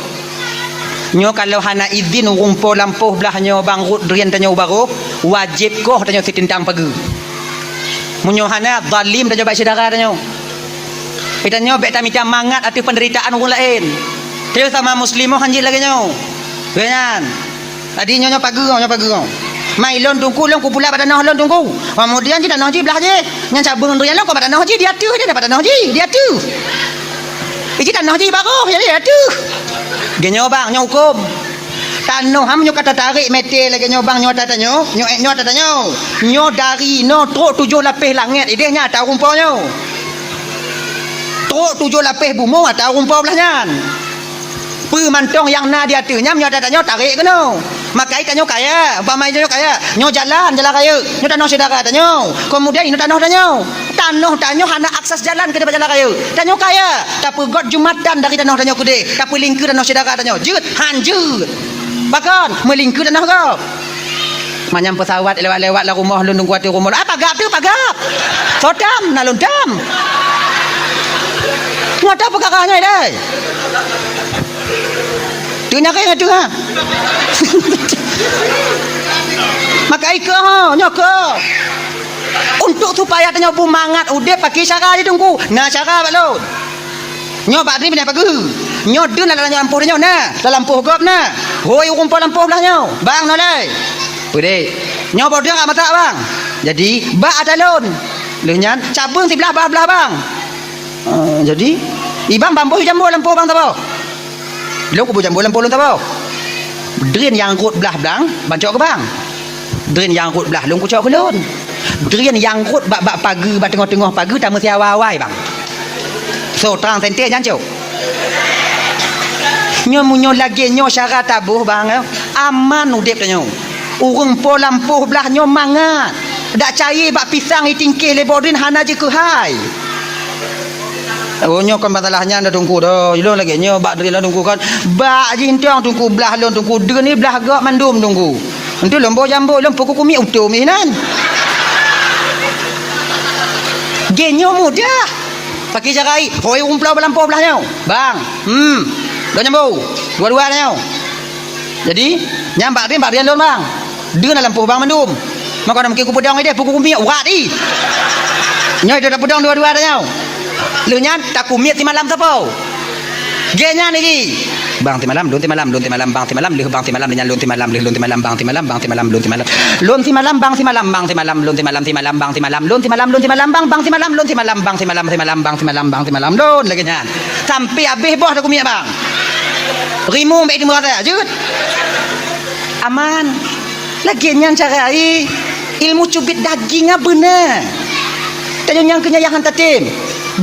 nyo kalau hana izin rumpul lampuh belah nyo bang rut drian tanyo baru wajib koh tanyo sitintang pagi munyo hana zalim tanyo baik saudara tanyo itanyo bek tamita mangat ati penderitaan orang lain dia sama muslimoh hanjil lagi nyo ganyan tadi nyo pagi mai lon tungku lon ku pula pada nah lon tungku kemudian ji tanah ji belah je nyan cabung drian lon ko pada nah ji dia tu dia pada nah ji dia tu iji tanah ji baru jadi tu genyo bang nyo hukum tanah ham nyo kata tarik meter lagi nyo bang nyo tatanyo nyo dari no truk 7 lapis langit idehnya tahu rumpanya truk 7 lapis bumbu tahu rumpah belahnya pemantong yang na dia tu nyam nyo tatanyo tarik keno makai tanyo kaya umpama nyo kaya nyo jalan kaya nyo tanah saudara tanyo kemudian ini tanah tanyo hana akses jalan ke jalan kaya tanyo kaya tapi got jumatan dari tanah tanyo kude tapi lingkar tanah saudara tanyo jeut hanjut bahkan melingkar tanah kau Macam pesawat lewat-lewat lah rumah lu nunggu hati rumah. Pagap tu pagap. Sodam nak lundam. Ngata perkaranya dah. Tu nak kaya tu ha. Maka ika ha, nyaka. Untuk supaya tanya bumangat udah pakai cara dia tunggu. Nah cara pak lu. Nyo bak ni pindah pagi. Nyo dun dalam lampu dia nah. Dalam lampu gop nah. Hoi rumput lampu belah nyo. Bang no lai. Pudih. Nyo bodoh enggak masak bang. Jadi bak ada lon. Lenyan cabung sebelah belah bang. Jadi ibang bambu jambu lampu bang tahu. Belum kubu jambu lampu lu tahu. Drain yang rut belah bang, bancok ke bang. Drain yang rut belah lu kucok ke lon. Drain yang rut bak pagi bak tengah-tengah pagi tamu si awal-awal bang. So terang senti jangan cok. Nyo munyo lagi nyo syarat tabuh bang. Aman udip nyo. Urang po lampu belah nyo mangat. Dak cair bak pisang itingkih leborin hana je ke hai. Oh nyo kan masalahnya dah tunggu dah. Ilon lagi nyo bak dri lah tunggu kan. Bak jintang tunggu belah lon tunggu. De ni belah gak mandum tunggu. Entu lombo jambu lom pokok kumi utuh minan. Genyo mudah. Pakai carai. Hoi rumplau belampu belah nyo. Bang. Dua jambu. Dua-dua nyo. Jadi nyambak dia lon bang. Dia nak lampu bang mandum. Maka nak mungkin ku pedang dia pukul kumi urat di. Nyo dia dah pedang dua-dua dah nyo. Lu nyan tak kumit ti malam siapa? Genya ni. Bang ti malam, lun ti malam, lun ti malam, bang ti malam, leh bang ti malam dengan lun ti malam, leh lun ti malam, bang ti malam, bang ti malam, lun ti malam. Lun ti malam, bang ti malam, bang ti malam, lun ti malam, ti malam, bang ti malam, lun ti malam, lun ti malam, bang ti malam, lun ti malam, bang ti malam, ti malam, bang ti malam, bang ti malam, lun lagi nyan. Sampai habis boh tak kumit bang. Rimu mek di murah jut. Aman. Lagi nyan cara ilmu cubit daging ah benar. Tanya yang kenyayahan tatim.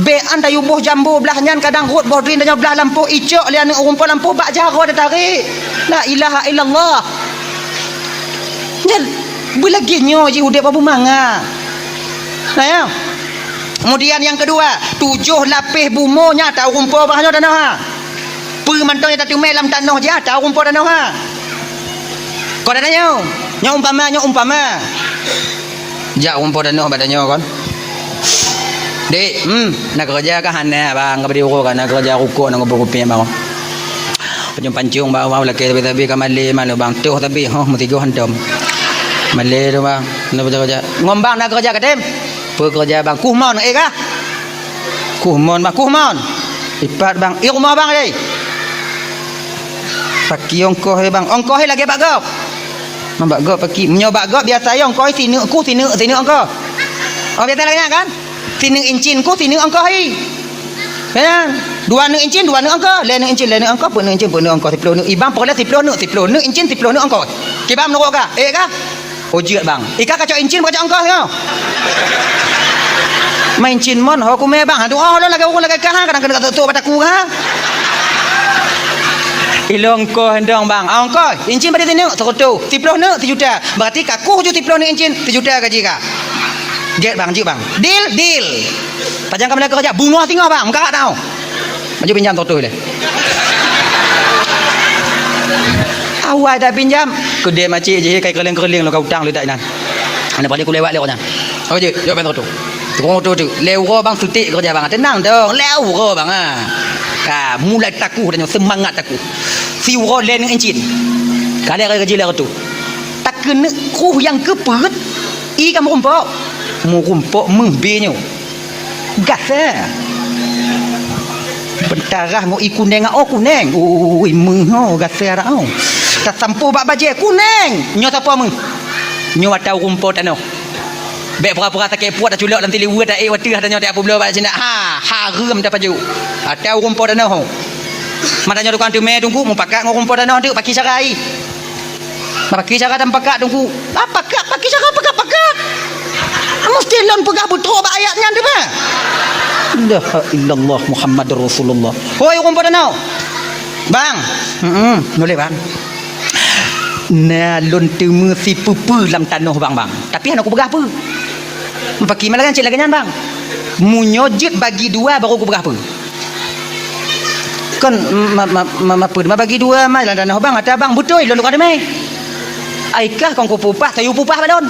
Be anda yubuh jambu belah nyan kadang rut bodrin dan belah lampu icok lian rumput lampu bak jaro dah tarik. La ilaha illallah. Nyan belagi nyo ji udep apa manga. Nah ya. Kemudian yang kedua, 7 lapis bumonya tahu rumput bah nyo tanah ha. Permantong yang tak tumai dalam tanah je tahu rumput tanah ha. Kau dah nyo. Nyo umpama. Jak rumput tanah badannya kan. Dek, nak kerja ke hana bang, ke beri urut kan, nak kerja rukuk nak berupin bang. Pancung bawa lagi tapi kamali mana bang, tuh tapi, mesti go hantam. Malay tu bang, nak kerja. Ngombang nak kerja katem, pekerja bang, kuhmon kah? Kuhmon bang, kuhmon. Ipat bang, rumah bang ni. Paki ongkoh bang, ongkoh lagi bagop. Mambagop paki, menyobagop biasa ongkoh sini ongkoh. Oh biasa lagi kan? Sini incin ku sini angka hai. Kan? 2 incin 2 angka, lain incin angka, pun incin pun angka 10 ibang pola 10 incin 10 angka. Kibam nurut ka? Kah? Ojek bang. Ika kacau incin kacau angka yo. Main incin mon ho ku me bang. Aduh lo lagi urang lagi kah kadang kena tu bataku ha. Ilong ko hendong bang. Angka incin pada sini 100, 10 1 juta. Berarti kaku 10 incin 1 juta gaji ka. Get bang, bang. Deal. Pajang kami nak kerja, bunuh tengah bang, muka tahu. Maju pinjam totoh le. Awal dah pinjam, kedai macik je kai kerling-kerling lo kau utang lu tak nan. Ana balik ku lewat nya. Oh je, yo ben totoh. Tukang totoh tu, leuro bang sutik kerja bang. Tenang dong, leuro bang ah. Mulai takuh dan semangat takuh. Si euro len encin. Kali kerja le tu. Tak kena kuh yang kepet. I kamu rumpok. Mu rumpok membinyo gasa bentarah mu ikuneng kuneng ui mengho gasa rao tak sampu bak baje kuneng nyo siapa mu nyo atau rumpok tanah bek pura-pura tak puat dah culak dalam tili wet dak watih dah nyo tak apa bela bak cina haram dah paju atau rumpok tanah ho matanya tukang tu me tunggu mu pakat rumpok tanah tu pakai carai pakai cara dan pakat tunggu pakat pakai cara pakat mesti lon pegah betul ayatnya dia mah. La illallah Muhammadur Rasulullah. Hoi rumput danau. Bang. Boleh bang. Nah lon temu si pupu dalam tanah bang. Tapi aku pegah apa? Pakai malah kan cik lagi bang. Munyojit bagi 2 baru aku pegah apa? Kan apa bagi 2 mai dalam tanah bang ada bang betul lon ada mai. Aikah kong ku pupah tayu pupah badon.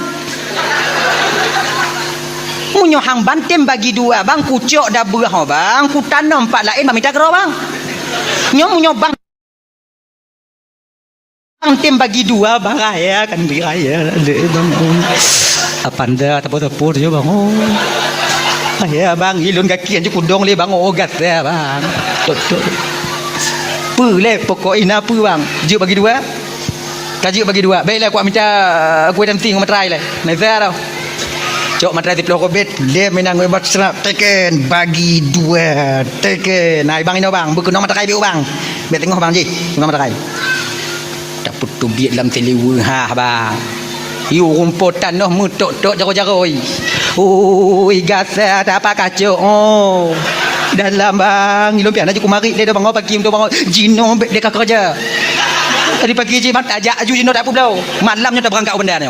Munyo hang bantem bagi dua bang kucok dah berah bang ku tanam pak lain minta kero bang. Munyo bang tem bagi dua bang raya kan raya le bang. Apa anda tepo-tepo je bang. Oh. Ya bang ilun kaki anju kudong le bang ogat ya bang. Tok. Pulek pokok ina apa bang? Juk bagi dua. Kaji bagi dua. Baiklah aku minta aku dan ting matrai le. Nazar tau. Cok matrai tiplo kobet dia menang buat serap teken bagi dua teken. Nah bang ino bang bukan nama matrai biu bang. Bet tengok bang ji. Nama matrai. Dapat tu biat dalam telewa ha bang. Yu rumputan noh mutok-tok jaro-jaro. Oi gasa tak apa kacau. Oh. Dalam bang ilmu pian aja kumari dia bang pagi untuk bang jino dia kerja. Tadi pagi je mat ajak aju jino tak apa belau. Malamnya dah berangkat benda ni.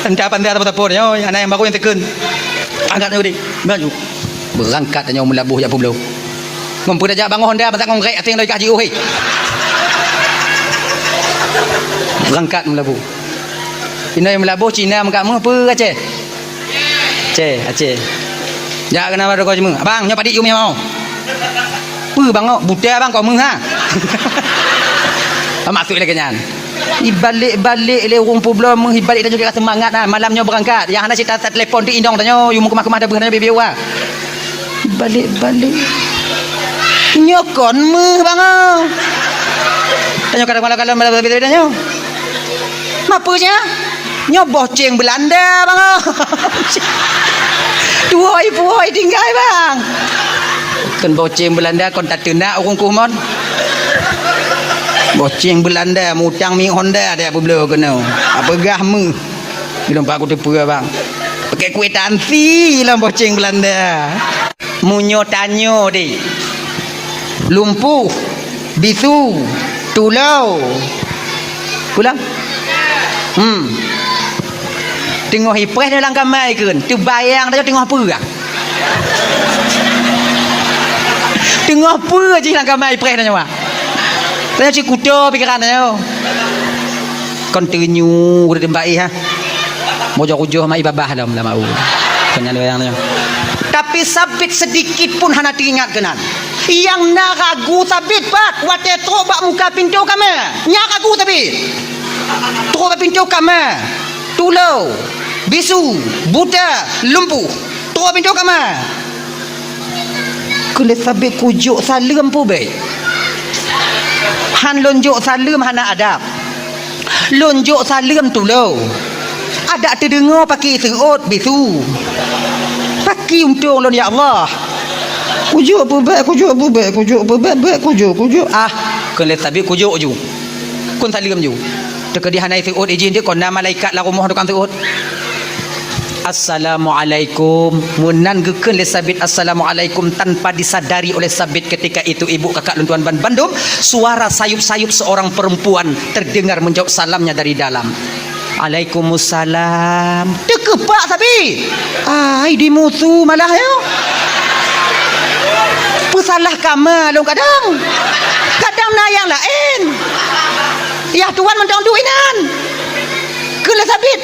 Entah pandai apa pun yo anak yang baru yang tekun. Angkat ni baju. Berangkat nya melabuh jak apa belau. Ngompu ajak bang Honda pasal ngorek ating lagi kaji oi. Berangkat melabuh. Cina yang melabuh Cina makamu apa Aceh? Aceh. Ya kenapa kau cuma? Abang, nyoba dik you mau. Bang buta bang kau meng ha. Masuk lagi nyan. Ibalik-balik le urung publo menghibalik dan juga semangat ah malamnya berangkat. Yang ana cerita telefon di indong tanya you mau ke mahkamah dah berhana bibi wa. Balik-balik. Nyokon meh bang. Tanya kadang-kadang malam bibi tanya. Mapanya? Nyoboh ceng Belanda bang. Puai tinggal bang. Kan boceng Belanda kon tak tena orang kumon. Boceng Belanda mutang mi Honda dia apa belo kena. Apa gah mu. Belum pak aku tepu bang. Pakai kwitansi lah boceng Belanda. Munyo tanyo di. Lumpuh, bisu, tulau. Pulang. Tengok hipres dalam kamar kan. Tu bayang dah tengok apa ah? Tengok apa je dalam kamar hipres dah nyawa. Tanya cik kuda pikiran dah. Continue udah tempat ha. Mojo-mojo mai babah dah mau. Tanya bayang dah. Tapi sabit sedikit pun hana teringat kenan. Yang nak ragu sabit pak wate trok bak muka pintu kamar. Nyak ragu sabit. Trok bak pintu kamar. Tulau, bisu, buta, lumpuh. Trok pintu kamar. Kulit sabit kujuk salam pu baik. Han lonjok salam hana adab. Lonjok salam tulau. Ada terdengar pakai serut bisu. Pakai untung lon ya Allah. Kujuk apa baik, kujuk apa baik, kujuk. Ah, kulit sabit kujuk ju. Kun salam ju. Teka di hanai serut izin dia kon nama malaikat la rumah tukang serut. Assalamualaikum. Munan geken le sabit assalamualaikum tanpa disadari oleh sabit ketika itu ibu kakak luntuan ban Bandung, suara sayup-sayup seorang perempuan terdengar menjawab salamnya dari dalam. Waalaikumsalam. Dekepak sabit. Ai di musuh malah yo. Pesalah kamar long kadang. Kadang na yang lain. Ya tuan mentang duinan. Kena sabit.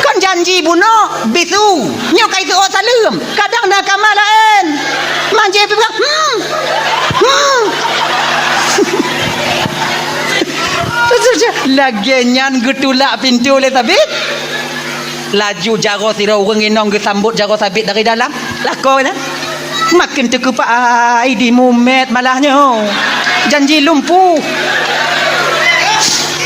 Kan janji bunuh bisu nyokai tu salam kadang nak kamar lain manje bilang lagi nyan getulak pintu le sabit laju jaro sira urang inong gesambut jaro sabit dari dalam lakoi nah makin terkepak ai di mumet malahnya janji lumpuh.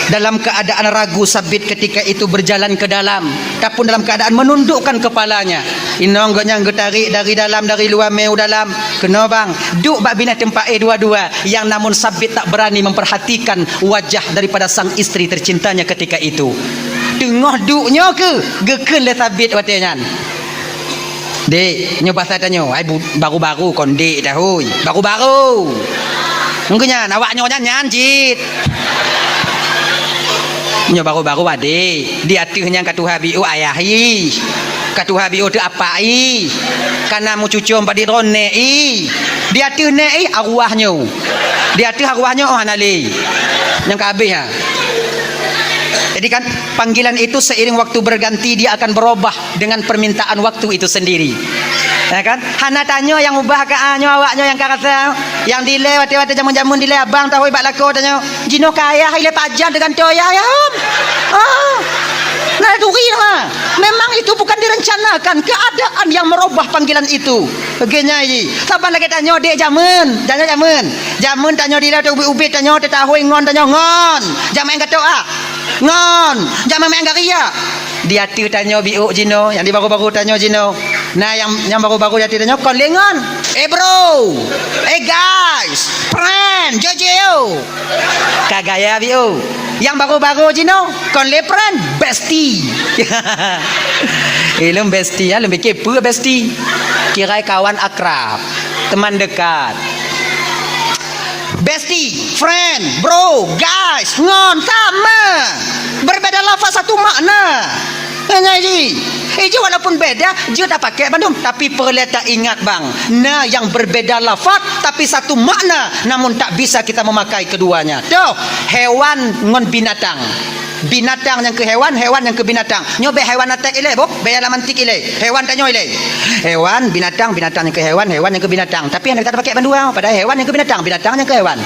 Dalam keadaan ragu sabit ketika itu berjalan ke dalam, tapi dalam keadaan menundukkan kepalanya. Inong gonyang getarik dari dalam dari luar meu dalam. Kena bang, duk bak bina tempat dua-dua yang namun sabit tak berani memperhatikan wajah daripada sang isteri tercintanya ketika itu. Tengah duknya ke geken le sabit watenya. Dek, nyo pasal tanya, ai baru-baru kon dek dah hoi. Baru-baru. Mungkinnya awaknya nyan jit. Nyo baru-baru ade di atihnya katu habiu ayahi Katuha biu tu apa karena mu cucum pada rone dia tu ne arwahnya dia tu arwahnya hanali yang kabeh ha. Jadi kan panggilan itu seiring waktu berganti dia akan berubah dengan permintaan waktu itu sendiri. Ya kan? Hana tanya yang ubah ke awaknya yang kata yang dile wati-wati jamun-jamun dile abang tahu ibak lako tanya jino kaya ile pajan dengan toya ya. Nah duri mah. Memang itu bukan direncanakan, keadaan yang merubah panggilan itu. Begini ji. Saban lagi tanya dek jamun tanya dile tu ubi tanya tahu ngon tanya ngon. Jaman kata ngon jangan main garia dia tu tanya biuk jino yang di baru-baru tanya jino nah yang baru-baru dia tanya kon lengon bro guys friend jojo kagaya biuk yang baru-baru jino kon le friend bestie lum bestie ya lebih kepo bestie kira kawan akrab teman dekat bestie, friend, bro, guys, ngon sama. Berbeda lafaz satu makna. Hanya ji. Walaupun beda, dia dah pakai bandung, tapi perlu tak ingat bang. Nah, yang berbeda lafaz tapi satu makna, namun tak bisa kita memakai keduanya. Tuh, hewan ngon binatang. Binatang yang ke hewan, hewan yang ke binatang. Nyobe hewan atak ile, boh, bayar lamantik ile. Hewan tanya ile. Hewan, binatang, binatang yang ke hewan, hewan yang ke binatang. Tapi anda tak pakai bandua, pada hewan yang ke binatang, binatang yang ke hewan.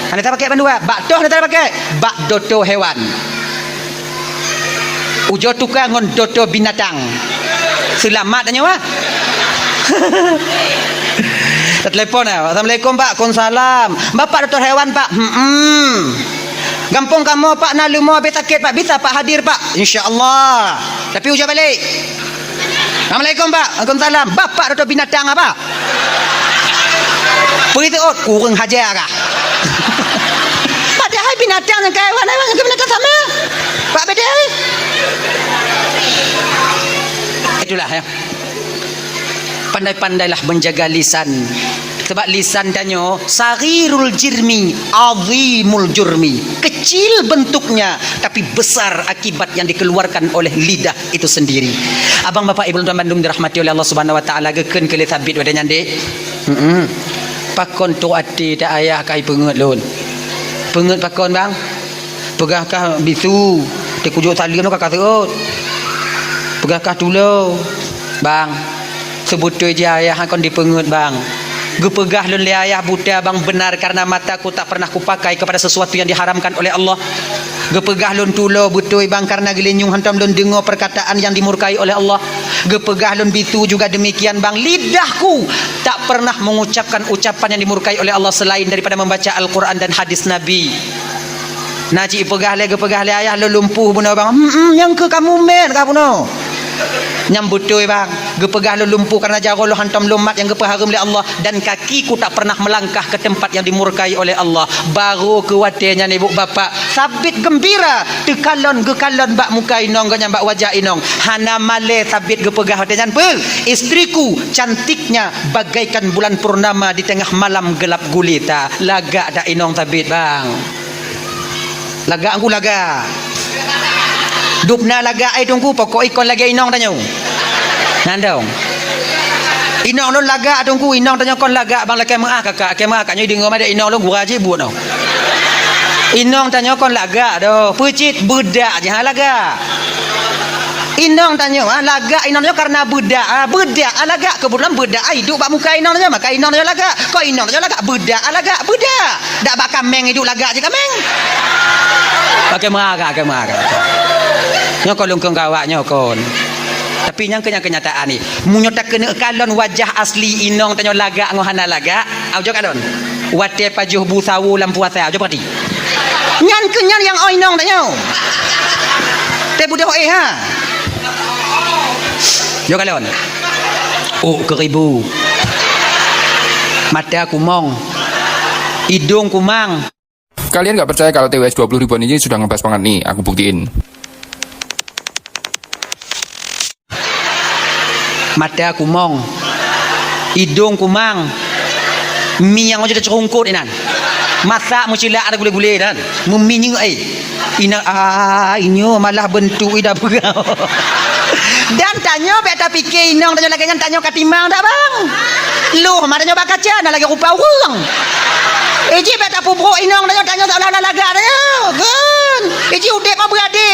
Anda tak pakai bandua, bak doh anda tak pakai, bak doto hewan. Ujo tukang ngon doto binatang. Selamat tanya wah. Telepon ya. Assalamualaikum Pak. Waalaikumsalam. Bapak doktor hewan Pak. Gampang kamu Pak nak lumah habis sakit Pak. Bisa Pak hadir Pak. InsyaAllah. Tapi ujar balik. Assalamualaikum Pak. Waalaikumsalam. Bapak doktor binatang apa? Begitu kurang hajar kah? Padahal binatang yang hewan, hewan yang binatang sama. Pak beda. Itulah ya. Pandai-pandailah menjaga lisan. Sebab lisan tanya sarirul jirmi azimul jurmi. Kecil bentuknya tapi besar akibat yang dikeluarkan oleh lidah itu sendiri. Abang bapak ibu tuan Bandung dirahmati oleh Allah Subhanahu wa taala geken kele sabit wadanya ndek. Pakon tu ati tak ayah kai pengut lun. Pengut pakon bang. Pegahkah bisu te kujuk salim tu kakak terut. Pegahkah dulu bang. Sebut tu je ayah kon dipengut bang. Gepegah lun le ayah buta bang benar karena mataku tak pernah kupakai kepada sesuatu yang diharamkan oleh Allah. Gepegah lun tulo betul bang karena gelenyung hantam lun dengar perkataan yang dimurkai oleh Allah. Gepegah lun bitu juga demikian bang. Lidahku tak pernah mengucapkan ucapan yang dimurkai oleh Allah selain daripada membaca Al-Quran dan hadis Nabi. Naji pegah le gepegah le ayah lu lumpuh benar bang. Yang ke kamu men kamu no. Nyambut tu bang, gepegah lu lumpuh karena jaro lu hantam lumat yang gepeharum oleh Allah dan kakiku tak pernah melangkah ke tempat yang dimurkai oleh Allah. Baru kuatirnya ni ibu bapa sabit gembira tekalon gekalon bak muka inong ganya bak wajah inong hana male sabit gepegah hotejan pel istriku cantiknya bagaikan bulan purnama di tengah malam gelap gulita. Lagak dak inong sabit bang, lagak aku lagak dupna laga ai tunggu pokok ikon lagi inong tanya nandong inong lu laga tunggu inong tanya kon laga bang laki mengah kakak kakaknya dengar ada inong lu gua aja buat no inong tanya kon laga do pecit budak je laga inong tanya laga inong tanya karena budak budak laga kebetulan budak ai duk bak muka inong tanya maka inong tanya laga kau inong tanya laga budak dak bak kameng hidup laga je kameng pakai mengah nyokon lungkung kawak nyokon tapi yang kenyataan ni munyota kena kalon wajah asli inong tanya laga ngohana laga aujo kalon wate pajuh busawu lampu puasa aujo perhati nyan kenyan yang inong tanya te budak ha yo kalon keribu mata kumong hidung kumang. Kalian gak percaya kalau TWS 20 ribuan ini sudah ngebahas banget nih, aku buktiin. Mata kumong, hidung kumang, mi yang macam cerungkut inan, masak mucila ada gule-gule dan, meminyung ina inyo malah bentuk ida pegau. Dan tanya beta fikir inong tanya lagi tanya katimang dah bang. Lu madanya bakaca nak lagi rupa orang. Iji beta pupuk inong tanya seolah-olah laga tanya. Kan. Iji udek mah berade.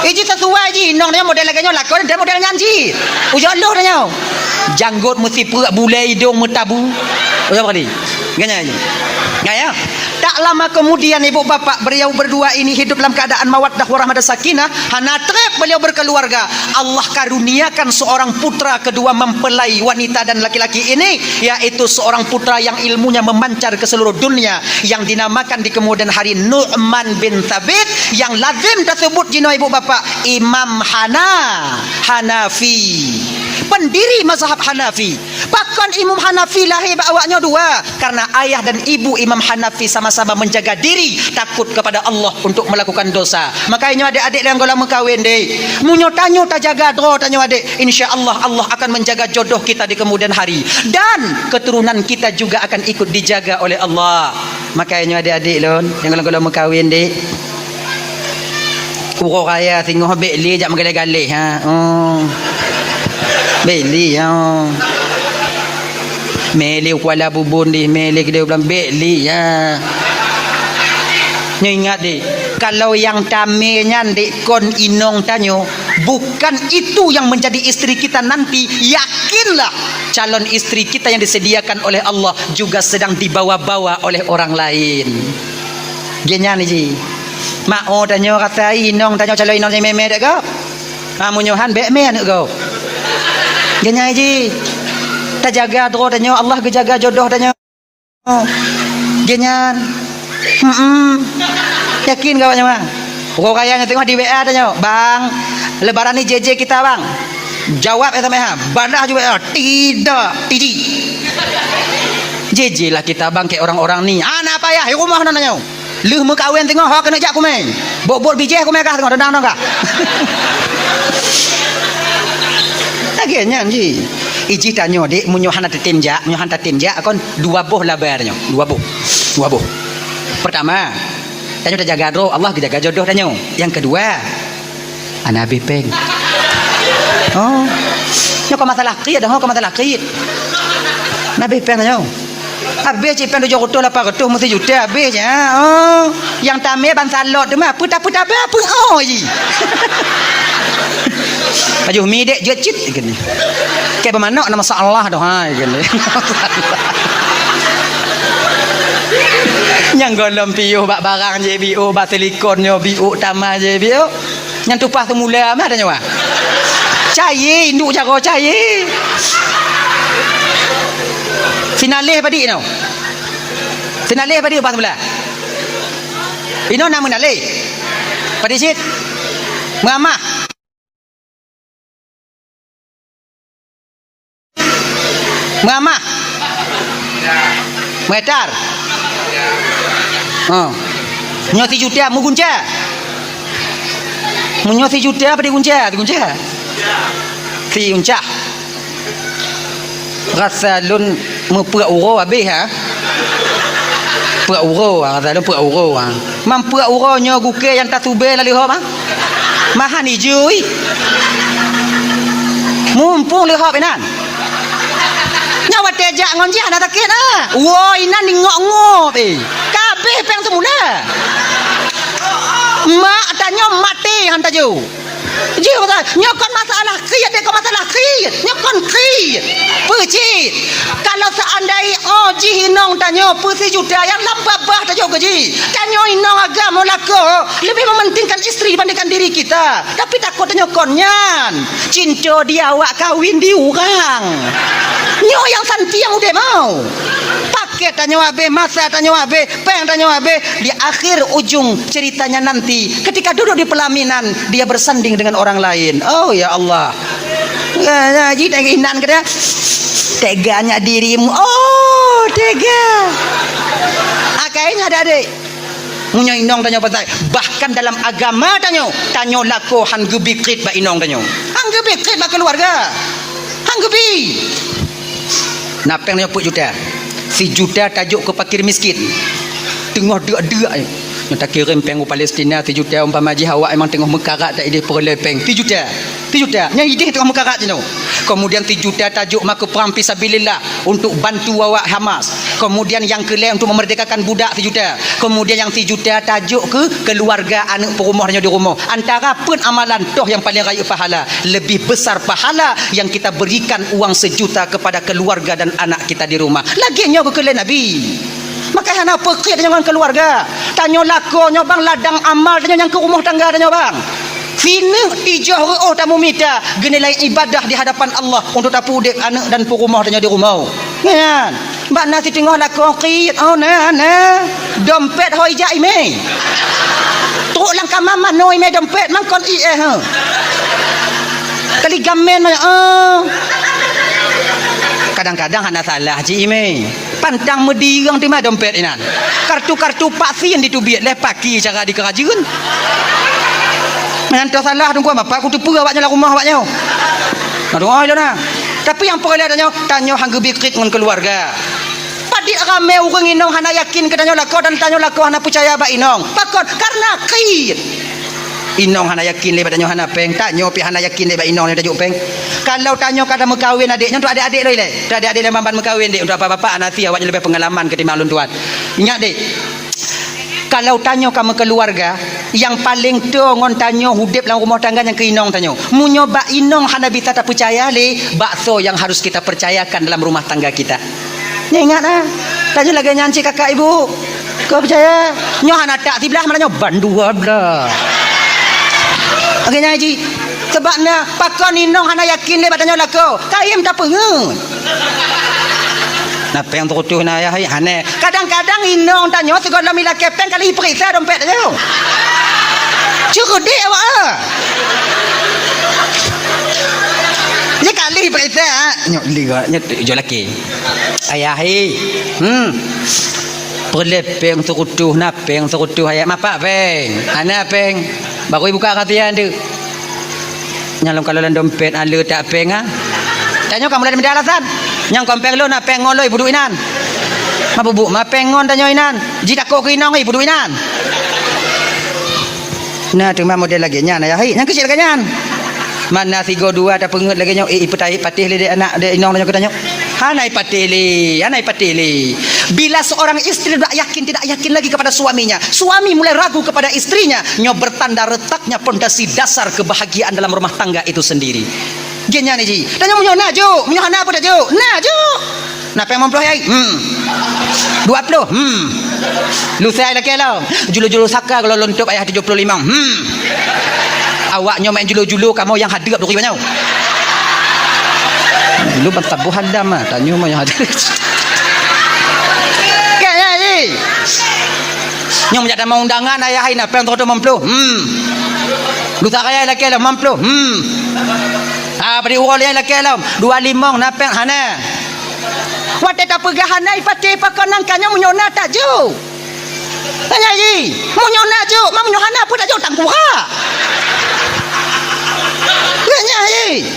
Iji sesuai ji inong tanya model lagi lakon dan model nyanyi. Ujar lu tanya. Janggut mesti perak bulai hidung metabu. Ujar kali. Ganya aja. Gaya. Tak lama kemudian ibu bapak beliau berdua ini hidup dalam keadaan mawaddah warahmah dan sakinah. Hana trep beliau berkeluarga. Allah karuniakan seorang putra kedua mempelai wanita dan laki-laki ini, yaitu seorang putra yang ilmunya memancar ke seluruh dunia, yang dinamakan di kemudian hari Nu'man bin Thabit, yang lazim tersebut jino ibu bapak Imam Hanafi, pendiri mazhab Hanafi. Bahkan Imam Hanafi lahir awaknya dua karena ayah dan ibu Imam Hanafi sama-sama menjaga diri takut kepada Allah untuk melakukan dosa. Makanya adik-adik yang lama kahwin deh, munyo tanyo tak jaga doa tanyo adik, insya-Allah Allah akan menjaga jodoh kita di kemudian hari dan keturunan kita juga akan ikut dijaga oleh Allah. Makanya adik-adik lon yang lama kahwin deh, kuro kaya tengok beli jak mengalih-galih ha. Beli ya. Meli kuala bubun di meli dia bilang beli ya. Nyo ingat deh, kalau yang tamenya dek kon inong tanyo bukan itu yang menjadi istri kita nanti, yakinlah calon istri kita yang disediakan oleh Allah juga sedang dibawa-bawa oleh orang lain. Genya ni ji. Mak oh tanyo kata inong tanyo calon inong yang meme dek kau. Kamu nyohan bek me nak kau. Genya ji. Tak jaga doa tanya Allah ke jaga jodoh tanya. Genyan. Yakin kau tanya bang? Pokok kayaknya tengok di WA tanya, bang, lebaran ni JJ kita bang. Jawab ya teman, badah juga tidak, tidak. JJ lah kita bang kayak orang-orang ni. Anak apa ya? Rumah nanya. Lu mau kawin tengok, hak kena jak aku main. Bok-bok biji aku mereka tengok dendang dong kak. Akhirnya ji. Iji tanyo dek munyo hana tetemja kon dua boh labarnya, dua boh. Pertama, tanyo dah jaga doa Allah jaga jodoh tanyo. Yang kedua, anabi peng. Oh, nyo ko masalah qid dah, ko masalah qid. Nabi peng tanyo. Habis cipeng do jodoh lah pak tu mesti juta habis ya. Oh, yang tame ban salot tu mah puta-puta apa oh ji. Baju mi dek jecit gini. Kayak bermana nama masalah dah ha gini. Yang golom piu bak barang je biu bak silikon nyo biu tama je biu. Yang tupah semula mah ada nyawa. Cair induk jago cair. Sinaleh padi no. Sinaleh padi pas semula. Ino nama naleh. Padi sit. Mamah. Mama, meter, nyo 3 juta mu gunca, mu nyo 3 juta apa di gunca, 3 gunca, rasa lun mu pura uro habis ha, pura uro, rasa lun pura uro, mampu uro nyo guke yang tak tube lalu hop mahan hijau, mumpung lehop inan. Nyawa tejak ngonji ana takit ah. Wo inan ngok-ngok kabeh peng semula. Mak tanya mati han taju. Ji kata nyokon masalah kriat dek masalah kriat. Nyokon kriat. Puji. Kalau seandai ji hinong tanya pusi juta yang lambabah taju ke ji. Tanya hinong agama lako lebih mementingkan istri dibandingkan diri kita. Tapi takut tanya konyan. Cinta dia awak kawin di orang. Nyo yang santi yang udah mau. Paket tanya wabe, masa tanya wabe, peng tanya wabe. Di akhir ujung ceritanya nanti, ketika duduk di pelaminan, dia bersanding dengan orang lain. Oh ya Allah. Jadi inan kena teganya dirimu. Oh tega. Kayaknya ada adik. Munya inong tanya pasal. Bahkan dalam agama tanya lako han gebikrit ba inong tanya. Han gebikrit ba keluarga. Han gebi. Napeng nyo put juta. Si juta tajuk ke fakir miskin. Tengah deak-deak. kita kirim peng ke Palestina 3 juta umpama ji awak memang tengah mekarat tak ide perle peng 3 juta yang ide tengah mekarat je no. Kemudian 3 juta tajuk maka perang fisabilillah untuk bantu awak Hamas. Kemudian yang kelima untuk memerdekakan budak 3 juta. Kemudian yang 3 juta tajuk ke keluarga anak perumahnya di rumah. Antara pun amalan toh yang paling raya pahala, lebih besar pahala yang kita berikan uang 1 juta kepada keluarga dan anak kita di rumah. Laginya ke kelai Nabi. Maka hana pekit dengan keluarga. Tanya lakonyo bang ladang amal tanya yang ke rumah tangga tanya bang. Sini ijah oh tamu minta genilai ibadah di hadapan Allah untuk tapu dek anak dan perumah tanya di rumah. Kan? Mbak nasi tengok lakon qit oh na dompet hoi jai me. Teruk langkah mama noi me dompet mangkon ha. Kali gamen kadang-kadang hana salah ji me. Pantang medirang di mana dompet inan. Kartu-kartu vaksin ditubiat leh pagi cara di kerajaan. Menantu salah tunggu apa aku tu pura awaknya lah rumah awaknya. Aduh ai dah. Tapi yang perlu tanya hang gebikrit dengan keluarga. Padik ramai orang inong hana yakin ke tanya lako dan tanya lako hana percaya ba inong. Pakon karena qid. Inong hana yakin lebat tanya hana peng, tanya pi hana yakin lebat inong ni tajuk peng. Kalau tanya kada mekawin adiknya untuk adik-adik loi le. Tu adik-adik lemban mekawin dik untuk apa-apa anasi awaknya lebih pengalaman ketimbang lun tuan. Ingat dik. Kalau tanya kamu keluarga yang paling tua ngon tanya hidup dalam rumah tangga yang ke inong tanya. Munyo bak inong hana bisa tak percaya le bakso yang harus kita percayakan dalam rumah tangga kita. Ni ingatlah. Tanya lagi nyanci kakak ibu. Kau percaya? Nyo hana tak sebelah mana nyo bandua belah. Okey nyaji. Sebabnya pakon inong hana yakin le batanya lako. Kaim tak pengen. Napa yang tertutup na ya hane. Kadang-kadang inong tanya segala mila kepeng kali periksa dompet aja. Cukup dia awak. Ni kali periksa nyok liga nyok jo laki. Ayah perlepeng tertutup na peng tertutup ayat mapa peng. Ana peng. Baru buka katian tu. Nyalong kalau dompet ala tak peng ah. Tanya kamu ada medal alasan. Yang kompeng lo nak pengon lo ibu inan. Ma bubuk ma pengon tanya inan. Ji takok ke inong ibu inan. Nah tu ma model lagi nya ya hai. Yang kecil kan. Mana 3 2 ada pengut lagi nya ipetai patih le anak de inong tanya katanya. Hanai patih le. Bila seorang istri tidak yakin lagi kepada suaminya, suami mulai ragu kepada istrinya, nyo bertanda retaknya pondasi dasar kebahagiaan dalam rumah tangga itu sendiri. Genya ni ji. Tanya munyo na jo, munyo hana apa dah jo? Na jo. Nak peng 50 ai? 20. Lu saya lagi lah. Julu-julu saka kalau lontok ayah 75. Awaknya main julu-julu kamu yang hadap 2000 banyak. Lu bentabu hadam ah, tanya mau yang hadap. Genya ji. Nyo menjadi mau undangan ayah hai nak peng 50. Lu tak kaya lagi lah 50. Beri urol yang laki alam 25 napeng hana. Wate tak pegahanai pati pakanang kanya munyona tak jo. Tanya ji, munyona jo, mam munyona pun tak jo tangkura. Tanya ji.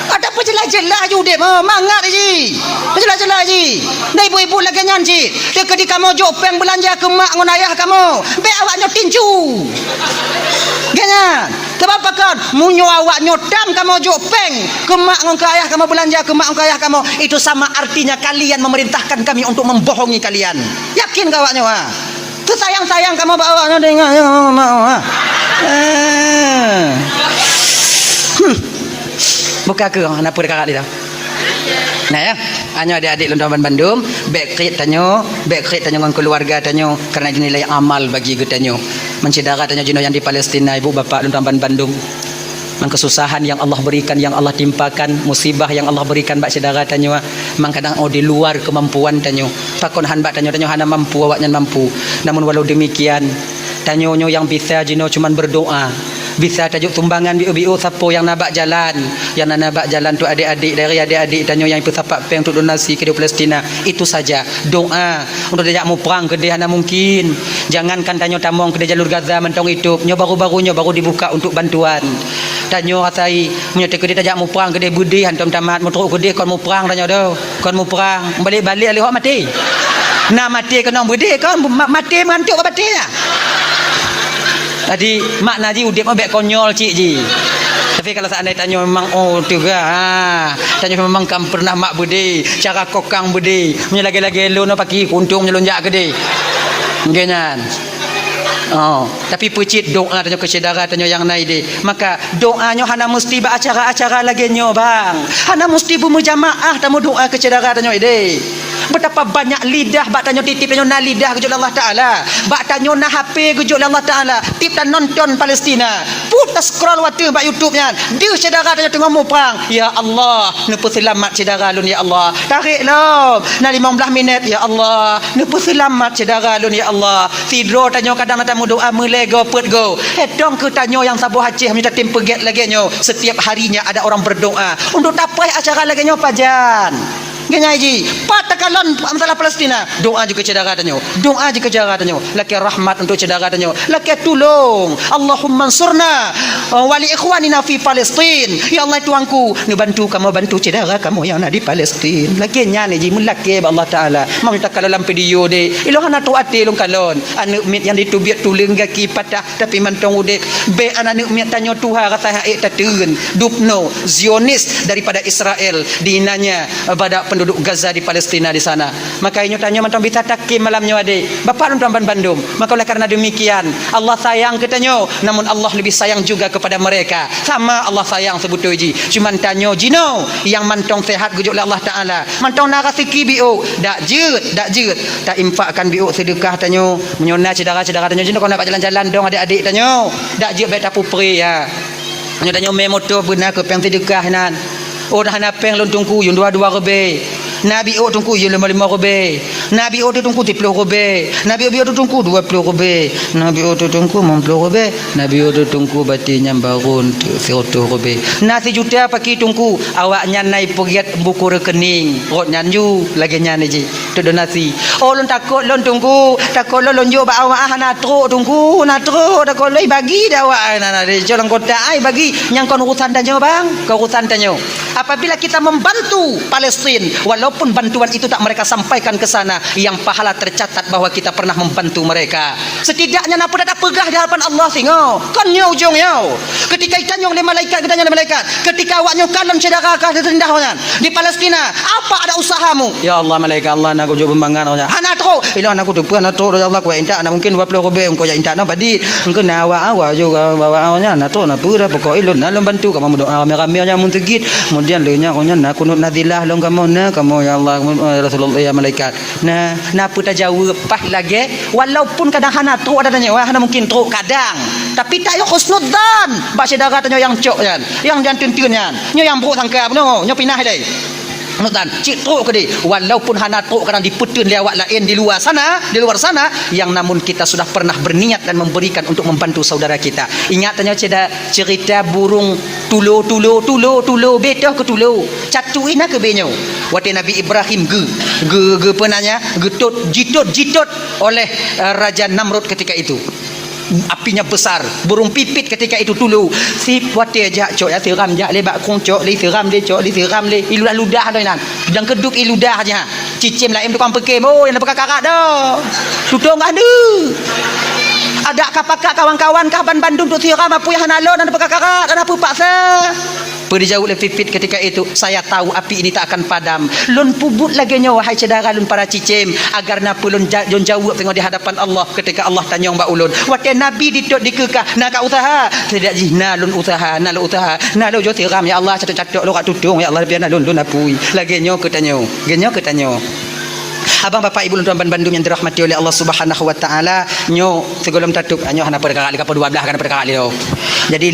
Ada apa jelas-jelas ju dek mangat ji. Jelas-jelas ji. Dai ibu-ibu lagi nyan ji. Dek di kamu jo peng belanja ke mak ngon ayah kamu. Be awaknya tinju. Ganyan. Sebab kan munyo awak nyodam kamu jo peng ke mak ngon ke ayah kamu belanja ke mak ngon ke ayah kamu itu sama artinya kalian memerintahkan kami untuk membohongi kalian. Yakin kau awaknya ha? Tu sayang-sayang kamu bawa awaknya dengar mak ha. Buka ke nak apa dekat dia. Nah ya, hanya adik-adik Lontaman Bandung, backrit tanya dengan keluarga tanya kerana nilai amal bagi kita tanya. Mencedera tanya jino yang di Palestina ibu bapa Lontaman Bandung. Man kesusahan yang Allah berikan, yang Allah timpakan, musibah yang Allah berikan bak cedera tanya. Mang kadang di luar kemampuan tanya. Pakon han bak tanya hana mampu awaknya mampu. Namun walau demikian tanya yang bisa jino cuman berdoa. Bisa tajuk tumbangan biu-biu siapa yang nabak jalan. Yang nabak jalan tu adik-adik dari adik-adik tanya yang pesapak peng untuk donasi ke Palestina. Itu saja doa untuk dia mau perang ke dia mungkin. Jangankan tanya tamong ke jalur Gaza mentong hidup. Nyo baru-barunya baru dibuka untuk bantuan. Tanya rasai menyata ke dia tajak mau perang ke dia budi hantam tamat mau teruk ke dia kon mau perang tanya dah. Kon mau perang balik-balik alih hok mati. Nah mati ke nong berde kan mati mengantuk mati ya. Tadi mak naji udip ambek konyol cik ji. Tapi kalau seandainya tanya memang juga tanya memang kam pernah mak berde cara kokang berde punya lagi-lagi lo no pakai kuntung nyelonjak gede. Genyan. Oh, tapi pecit doa tanya kesedara tanya yang naik deh. Maka doanya hana mesti ba acara-acara lagi nyo bang. Hana mesti berjamaah tamu doa kesedara tanya deh. Betapa banyak lidah bak tanya titip tanya na lidah kejut Allah Taala. Bak tanya na HP kejut Allah Taala. Tip dan nonton Palestina. Putar scroll waktu bak YouTube-nya. Dia sedara tanya tengah mupang. Ya Allah, nepu selamat sedara lun ya Allah. Tarik lo. Na 15 minit ya Allah. Nepu selamat sedara lun ya Allah. Tidur tanya kadang tamu doa melego put go. Hedong ke tanya yang sabu hacih minta tim peget lagi nyo. Setiap harinya ada orang berdoa. Untuk tapai acara lagi nyo pajan. Genya ji, patakalon masalah Palestina. Doa juga cedera tanya. Doa juga cedera tanya. Laki rahmat untuk cedera tanya. Laki tolong. Allahumma ansurna wali ikhwanina fi Palestin. Ya Allah tuanku, ni bantu kamu bantu cedera kamu yang ada di Palestin. Laki nyane ji mulaki Allah Taala. Mau kita kalau dalam video de. Ilo hana tu ati long kalon. Anu mit yang ditubiat tuling gaki patah tapi mantong ude. Be anu mit tanya Tuhan kata hak tatun. Dupno Zionis daripada Israel dinanya pada penduduk Gaza di Palestina di sana. Maka inyo tanya macam bisa takim malamnya ade. Bapak nonton Bandung. Maka oleh karena demikian Allah sayang ketanyo, namun Allah lebih sayang juga kepada mereka. Sama Allah sayang sebutu ji. Cuman tanyo jino yang mantong sehat gujuk Allah Taala. Mantong narasi bio dak jeut tak infakkan bio sedekah tanyo menyona cedera-cedera tanyo jino kau nak jalan-jalan dong adik-adik tanyo. Dak jeut beta pupri ya. Nyo tanyo memoto benar ke peng sedekah nan. Oh dah nak peng lon tungku yung 22 rebe. Nabi o tungku yung 55 rebe. Nabi o tungku 30 rebe. Nabi o tungku 20 rebe. Nabi o tungku 50 rebe. Nabi o tungku batinya barun 100 rebe. Nasi juta pakai tungku awaknya naik pegiat buku rekening. Rot nyanju lagi nyan ji. Tu donasi. Oh lon takut lon tungku, takut lon jo ba awak natro tungku, natro takut loi bagi dah awak ana de jalan kota ai bagi yang kon urusan tanyo bang, kau urusan tanyo. Apabila kita membantu Palestin, walaupun bantuan itu tak mereka sampaikan ke sana, yang pahala tercatat bahwa kita pernah membantu mereka. Setidaknya napa dak pegah di hadapan Allah singo. Kan nyo ujung yo. Ketika itanyong le malaikat katanya le malaikat, ketika awaknya kalon cedera kah direndahnya di Palestina, apa ada usahamu? Ya Allah malaikat Allah nak jo bembangan nya. Hana tro, ila nak tu puan tro ya Allah ku inta nak mungkin 20 robe engko ya inta nak badi. Engko na awak juga bawa nya na tu na pura pokok ilun na bantu kamu doa rame-rame nya mun tegit. Kemudian lenya konya nak kunut nadilah long kamu na kamu ya Allah Rasulullah ya malaikat. Nah, napa tak jawab pah lagi walaupun kadang hana tro ada tanya, hana mungkin tro kadang. Tapi tak yo husnudzan. Ba saudara tanya yang cok kan. Yang jantin-tin kan. Nyo yang buruk sangka no, nyo pinah dai. Nutan, cik truk ke dia. Walaupun hana truk kadang dipetun dia awak lain di luar sana, yang namun kita sudah pernah berniat dan memberikan untuk membantu saudara kita. Ingat tanya cerita burung tulo betoh ke tulo. Catu ina ke benyo. Waktu Nabi Ibrahim ge penanya, jitot oleh Raja Namrud ketika itu. Apinya besar, burung pipit ketika itu dulu. Si wate aja cok ya tiram ja lebak kong cok li tiram le cok li tiram le iludah ludah doinan. Dan keduk iludah aja. Cicim lain tukang pekem. Oh yang kakak dah. Tutung ada. Ada kapakak kawan-kawan kah Bandung tu tiram apa yang nalon dan kakak dan apa paksa. Berjauh lebih pipit ketika itu saya tahu api ini tak akan padam. Lun pubut lagi nyawa wahai saudara lun para cicim agar napa lun jauh tengok di hadapan Allah ketika Allah tanya mbak ulun. Waktu Nabi ditok dikekah nak usaha tidak jihna lun usaha nak usaha nak lo jo tiram ya Allah catok-catok lo kat tudung ya Allah biar lun apui lagi nyawa ketanyo. Abang bapak ibu tuan Bandung yang dirahmati oleh Allah Subhanahu wa taala, nyo segolom tatuk nyo hana perkara 12 kan perkara dia. Jadi